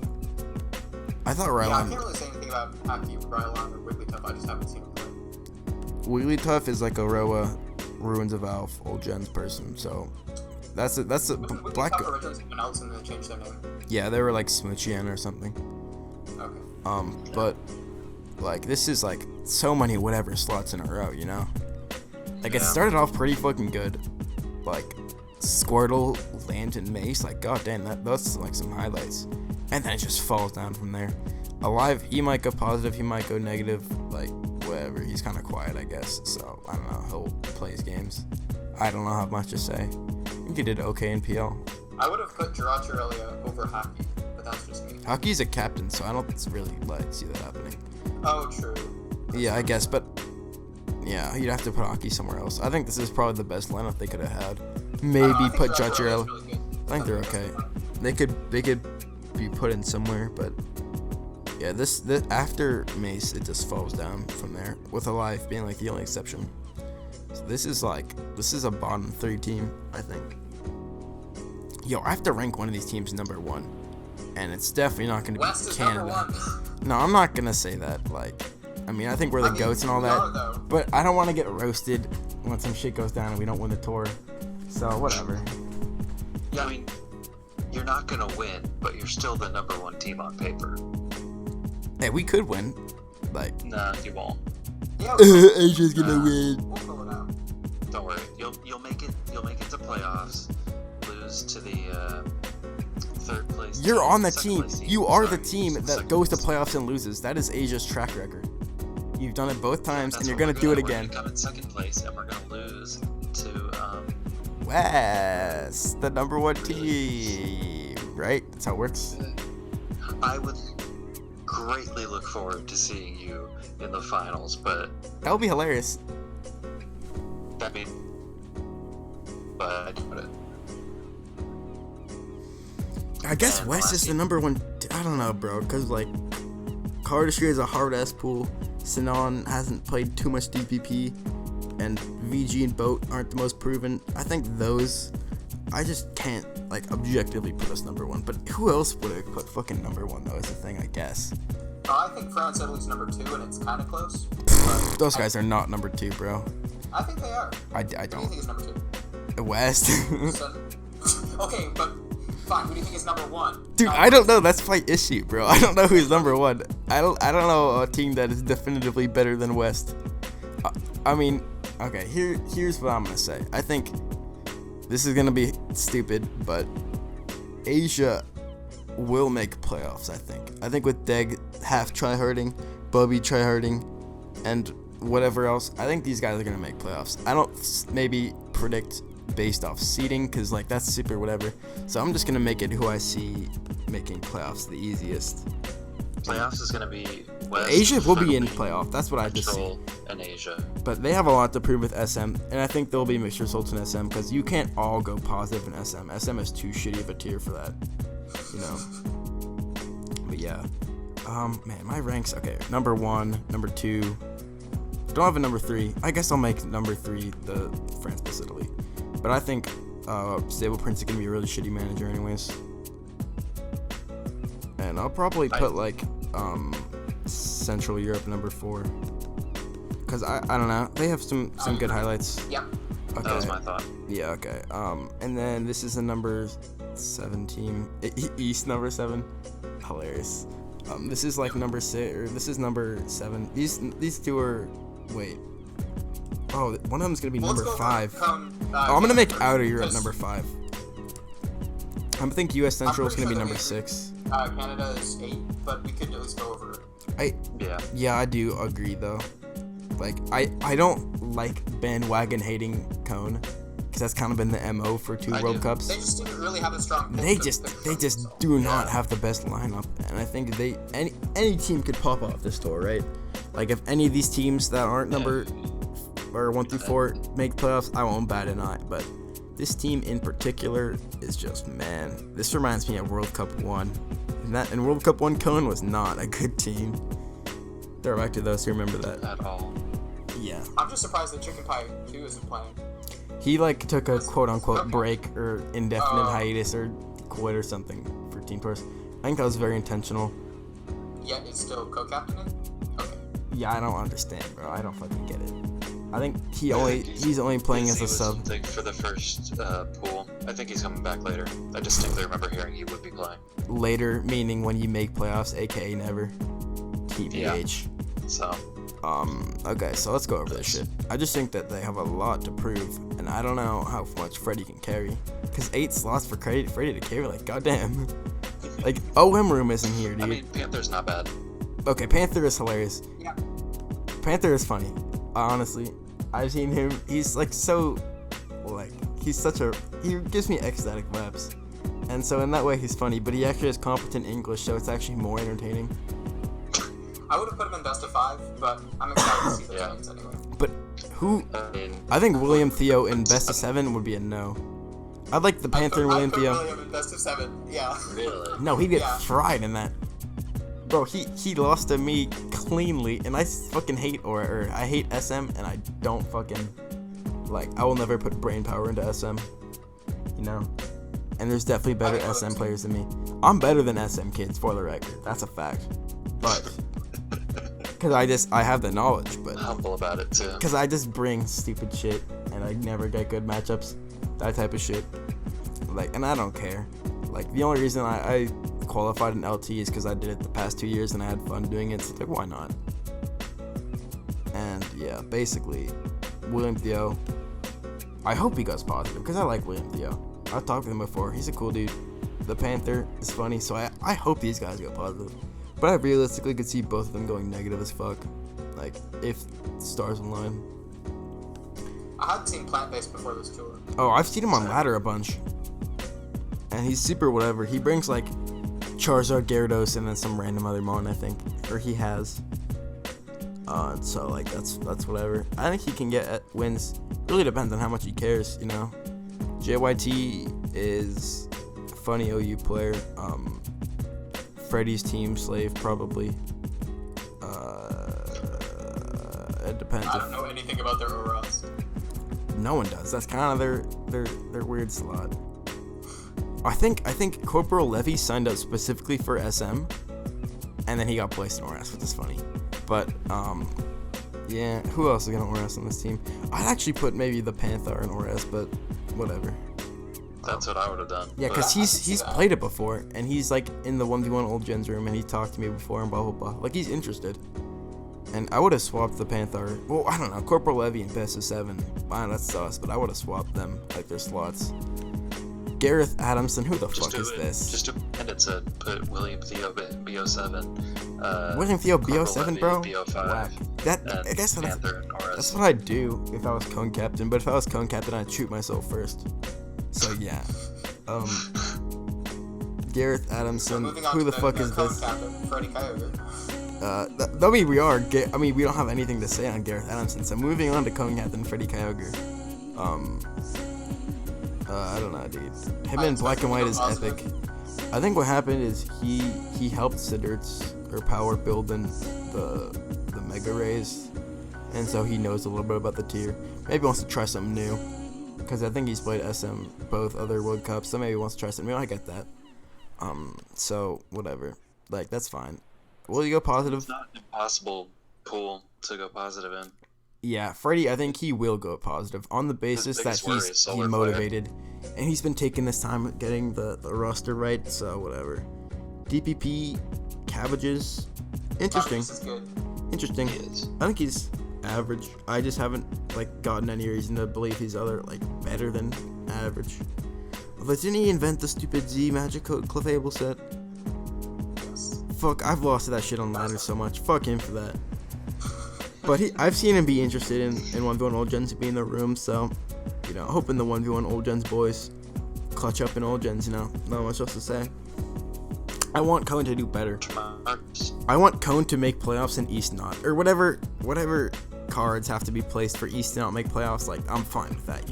I thought Rylon. Yeah, I can't really say anything about Hockey, Rylon, or Wigglytuff. I just haven't seen him play. Wigglytuff is like a Roa Ruins of Alph old gens person, so that's a black. Wigglytuff originally someone else and then changed their name. Yeah, they were like Smoochian or something. Okay. But like this is like so many whatever slots in a row, you know. Like it started off pretty fucking good, like Squirtle, Lantern, Mace. Like goddamn, that's like some highlights, and then it just falls down from there. Alive, he might go positive, he might go negative, like whatever. He's kind of quiet, I guess. So I don't know. He'll play his games. I don't know how much to say. I think he did okay in PL. I would have put Giracharelia over Hockey, but that's just me. Hockey's a captain, so I don't really see that happening. Oh, true. Yeah, I guess, but yeah, you'd have to put Hockey somewhere else. I think this is probably the best lineup they could have had. Maybe put Giracharelia. Really I think they're okay. They could be put in somewhere, but yeah, this after Mace, it just falls down from there, with Alive being like the only exception. So this is a bottom 3 team, I think. Yo, I have to rank one of these teams number 1, and it's definitely not going to be Canada. No, I'm not gonna say that. Like, I mean, I think we're the goats and all that, but I don't want to get roasted when some shit goes down and we don't win the tour. So whatever. Yeah, I mean, you're not gonna win, but you're still the number 1 team on paper. Hey, we could win. Like, nah, you won't. Yeah, Asia's gonna win. We'll pull it out. Don't worry, you'll make it. You'll make it to playoffs. Lose to the 3rd place. You're on the second team. place You are the Sorry, team that second goes to place. playoffs and loses. That is Asia's track record. You've done it both times, That's and you're what gonna we're do it We're again. gonna come in 2nd place, and we're gonna lose to West, the number 1 team, right? That's how it works. I would greatly look forward to seeing you in the finals, but That would be hilarious. I mean, but I doubt it. I guess And West last is the team. number 1. I don't know, bro, because like Cardistry is a hard ass pool. Sinon hasn't played too much DPP, and VG and Boat aren't the most proven. I think those, I just can't like objectively put us number 1. But who else would have put fucking number 1 though? Is the thing, I guess. I think France Italy's number 2, and it's kind of close. But Those guys are not number 2, bro. I think they are. I Who do you don't. think is number 2? West. So, okay, but fine. Who do you think is number 1? Dude, I don't know. That's my issue, bro. I don't know who's number 1. I don't know a team that is definitively better than West. I mean, okay. Here's what I'm gonna say. I think this is gonna be stupid, but Asia will make playoffs. I think with Deg half tryharding, bubbie tryharding, and whatever else, I think these guys are gonna make playoffs. I don't maybe predict based off seeding, because like that's super whatever. So I'm just gonna make it who I see making playoffs the easiest. Playoffs is gonna be West. Asia will be in Italy, playoff. That's what I just see. Control, and Asia. But they have a lot to prove with SM, and I think there'll be mixed results in SM, because you can't all go positive in SM. SM is too shitty of a tier for that, you know. But yeah, man, my ranks. Okay, number 1, number 2. Don't have a number 3. I guess I'll make number 3 the France plus Italy. But I think Stable Prince is gonna be a really shitty manager, anyways. And I'll probably put like Central Europe number 4, because I don't know, they have some good highlights. Yep. Okay. That was my thought. Yeah. Okay. And then this is the number 7 team, East number 7. Hilarious. This is like number 6, or this is number 7. These two are. Wait. Oh, one of them's gonna be number 5. I'm gonna make Outer Europe number 5. I think U.S. Central is gonna be number 6. Canada is 8, but we could at least go over it. Yeah, I do agree though. Like I don't like bandwagon hating Cone, because that's kind of been the MO for two World Cups. They just didn't really have a strong. They just do not have the best lineup, and I think any team could pop off this tour, right? Like if any of these teams that aren't number or 1 through 4 make playoffs, I won't bat an eye. But this team in particular is just, man, this reminds me of World Cup 1. And World Cup 1, Cone was not a good team. Throw back to those who remember that. At all. Yeah. I'm just surprised that Chicken Pie 2 isn't playing. He took a quote-unquote break or indefinite hiatus or quit or something for Team Tours. I think that was very intentional. Yet it's still co-captaining? Okay. Yeah, I don't understand, bro. I don't fucking get it. I think he's only playing as a sub. For the first pool. I think he's coming back later. I distinctly remember hearing he would be playing. Later, meaning when you make playoffs, aka never. TBH. Yeah. So. Okay, so let's go over this shit. I just think that they have a lot to prove, and I don't know how much Freddy can carry. Because 8 slots for Freddy to carry, like, goddamn. Like, OM Room isn't here, dude. I mean, Panther's not bad. Okay, Panther is hilarious. Yeah. Panther is funny. Honestly, I've seen him. He's like so, like he gives me ecstatic vibes, and so in that way he's funny. But he actually has competent English, so it's actually more entertaining. I would have put him in best of 5, but I'm excited to see the teams anyway. But who? I think William Theo in best of 7 would be a no. I'd like the Panther and William Theo. William in best of 7. Yeah. Really? No, he'd get fried in that. Bro, he lost to me cleanly, and I fucking hate or I hate SM, and I don't fucking I will never put brain power into SM, you know. And there's definitely better SM players than me. I'm better than SM kids, for the record. That's a fact. But because I have the knowledge, but humble about it too. Because I just bring stupid shit, and I never get good matchups, that type of shit. And I don't care. The only reason I qualified in LT is because I did it the past 2 years and I had fun doing it, so why not? And yeah, basically, William Theo, I hope he goes positive because I like William Theo. I've talked with him before. He's a cool dude. The Panther is funny, so I hope these guys go positive. But I realistically could see both of them going negative as fuck, if stars align. I had seen Plant-Based before this tour. Oh, I've seen him on ladder a bunch. And he's super whatever. He brings Charizard, Gyarados, and then some random other Mon, I think, or he has. So that's whatever. I think he can get wins. Really depends on how much he cares, you know. JYT is a funny OU player. Freddy's team slave probably. It depends. I don't know anything about their ORAs. No one does. That's kind of their weird slot. I think Corporal Levy signed up specifically for SM, and then he got placed in ORAS, which is funny. But yeah, who else is gonna ORAS on this team? I'd actually put maybe the Panther in ORAS, but whatever. That's what I would have done. Yeah, because he's played it before, and he's in the 1v1 old gens room, and he talked to me before, and blah blah blah. He's interested. And I would have swapped the Panther. Well, I don't know, Corporal Levy and best of 7. Wow, that's sus, but I would have swapped them their slots. Gareth Adamson, who the fuck is this? Just to end it said put William Theo BO7. William Theo BO7, bro? BO5. Whack. I guess that's what I'd do if I was cone captain, but if I was cone captain, I'd shoot myself first. So yeah. Gareth Adamson, who the fuck is this? Freddy Coyote. We don't have anything to say on Gareth Adamson, so moving on to cone captain Freddy Kyogre. I don't know, dude. Him in black and white is epic. I think what happened is he helped Siddart's or Power build in the Mega Rays, and so he knows a little bit about the tier. Maybe he wants to try something new, because I think he's played SM both other World Cups, so maybe he wants to try something new. I get that. So whatever, that's fine. Will you go positive? It's not an impossible pool to go positive in. Yeah, Freddy, I think he will go positive on the basis that he's motivated, and he's been taking this time getting the roster right, so whatever. DPP, Cabbages, interesting. This is good. Interesting. I think he's average. I just haven't gotten any reason to believe he's better than average. But didn't he invent the stupid Z Magic Clefable set? Yes. Fuck, I've lost to that shit on ladder so much. Fuck him for that. But I've seen him be interested in 1v1 old gens to be in the room, so hoping the 1v1 Old Gens boys clutch up in Old Gens, not much else to say. I want Cone to do better. I want Cone to make playoffs and East not. Or whatever cards have to be placed for East to not make playoffs, like, I'm fine with that,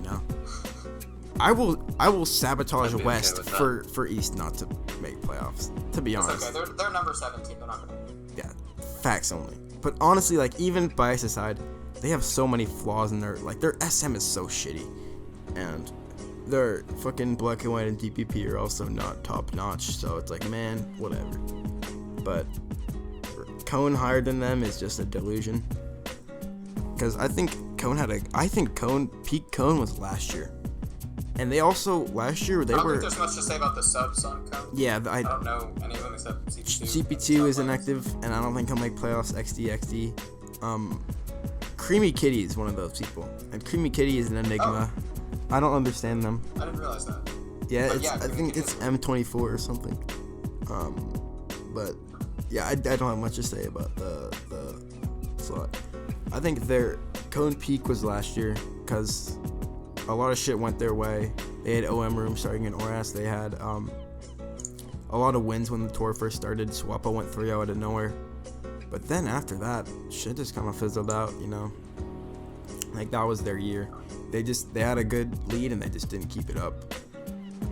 I will sabotage West for East not to make playoffs, to be honest. Okay, they're number 17, they're not gonna. Yeah, facts only. But honestly, like, even bias aside, they have so many flaws in their SM is so shitty. And their fucking black and white and DPP are also not top notch, so it's like, man, whatever. But Cone higher than them is just a delusion. Because I think peak Cone was last year. And they also, last year, I don't think there's much to say about the subs on Cone. Yeah, I don't know any of them except CP2. CP2 is inactive, and I don't think he'll make playoffs. XD. Creamy Kitty is one of those people. And Creamy Kitty is an enigma. Oh. I don't understand them. I didn't realize that. Yeah, I think it's M24 or something. But, yeah, I don't have much to say about the slot. I think their Cone peak was last year, because a lot of shit went their way. They had OM room starting in Oras. They had a lot of wins when the tour first started. Swappo went 3-0 out of nowhere. But then after that, shit just kind of fizzled out, Like, that was their year. They had a good lead and they just didn't keep it up.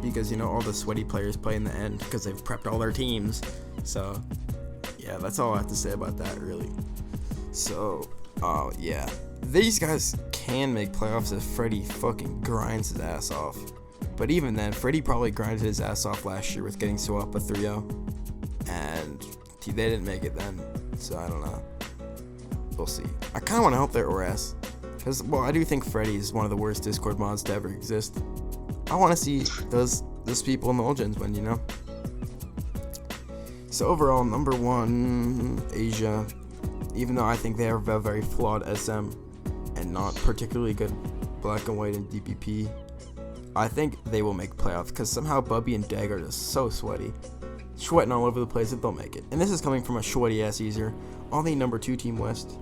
Because, all the sweaty players play in the end because they've prepped all their teams. So, yeah, that's all I have to say about that, really. So, yeah. These guys can make playoffs if Freddie fucking grinds his ass off. But even then, Freddie probably grinded his ass off last year with getting Swappa 3-0. And they didn't make it then. So I don't know. We'll see. I kind of want to help their Oras. Because, I do think Freddie is one of the worst Discord mods to ever exist. I want to see those people in the Old Gens win, So overall, number 1, Asia. Even though I think they have a very flawed SM and not particularly good black and white and DPP, I think they will make playoffs because somehow Bubbie and Dag are just so sweaty. Sweating all over the place that they'll make it. And this is coming from a sweaty ass user on the number 2 Team West.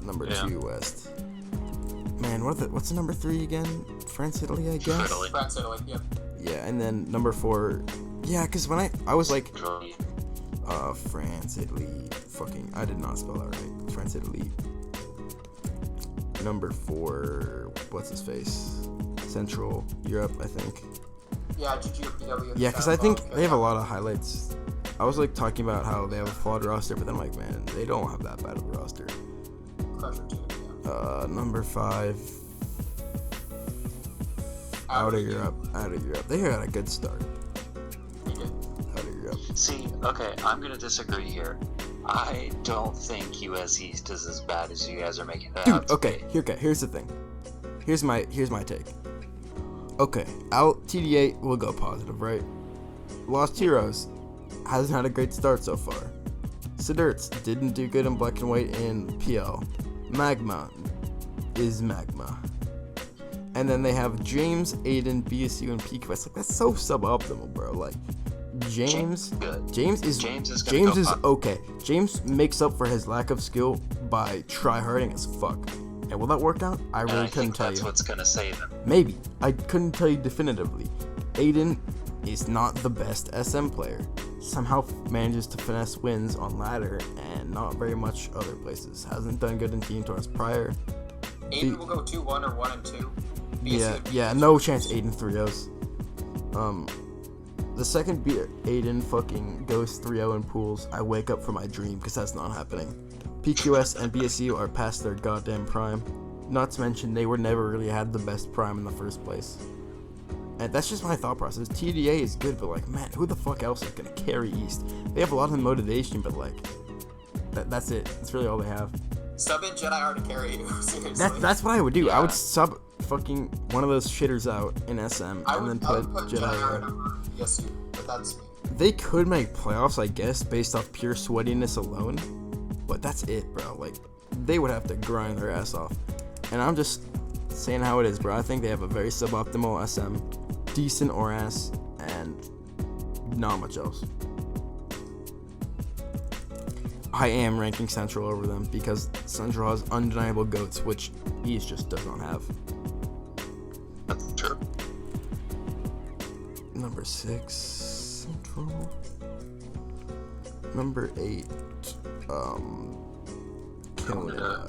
Number 2 West. Man, what's the number 3 again? France, Italy, I guess? France, Italy, yep. Yeah, and then number 4. Yeah, because when I was like... France, Italy, fucking, I did not spell that right. France, Italy. Number 4, what's his face? Central Europe, I think. Yeah, GGPW. Yeah, because I think they have a lot of highlights. I was like talking about how they have a flawed roster, but then I'm like, man, they don't have that bad of a roster. Crusher too, yeah. Number 5. Out of Europe. They had a good start. See, okay, I'm gonna disagree here. I don't think US East is as bad as you guys are making it out. Dude, okay, here's the thing. Here's my take. Okay, out TD8 will go positive, right? Lost Heroes hasn't had a great start so far. Siderts didn't do good in black and white in PL. Magma is Magma. And then they have James, Aiden, BSU, and PQS. Like, that's so suboptimal, bro. Like, James is okay. James makes up for his lack of skill by tryharding as fuck. And will that work out? I really couldn't tell you. That's what's gonna save him. Maybe. I couldn't tell you definitively. Aiden is not the best SM player. Somehow manages to finesse wins on ladder and not very much other places. Hasn't done good in Team Tours prior. Aiden will go 2-1 or 1-2. Yeah, no chance Aiden 3-0s. The second Aiden fucking goes 3-0 in pools, I wake up from my dream, because that's not happening. PQS and BSU are past their goddamn prime. Not to mention, they were never really had the best prime in the first place. And that's just my thought process. TDA is good, but like, man, who the fuck else is gonna carry East? They have a lot of motivation, but like, that's it. That's really all they have. Sub in Jedi R to carry you, seriously. That's what I would do. Yeah. I would sub fucking one of those shitters out in SM and then put Jedi R. Yes, but that's me. They could make playoffs, I guess, based off pure sweatiness alone. But that's it, bro. Like, they would have to grind their ass off. And I'm just saying how it is, bro. I think they have a very suboptimal SM, decent Oras, and not much else. I am ranking Central over them because Central has undeniable goats, which East just does not have. That's true. Number 6, Central. Number 8, Canada.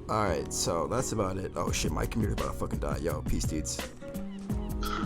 Alright, so that's about it. Oh shit, my computer's about to fucking die. Yo, peace, dudes.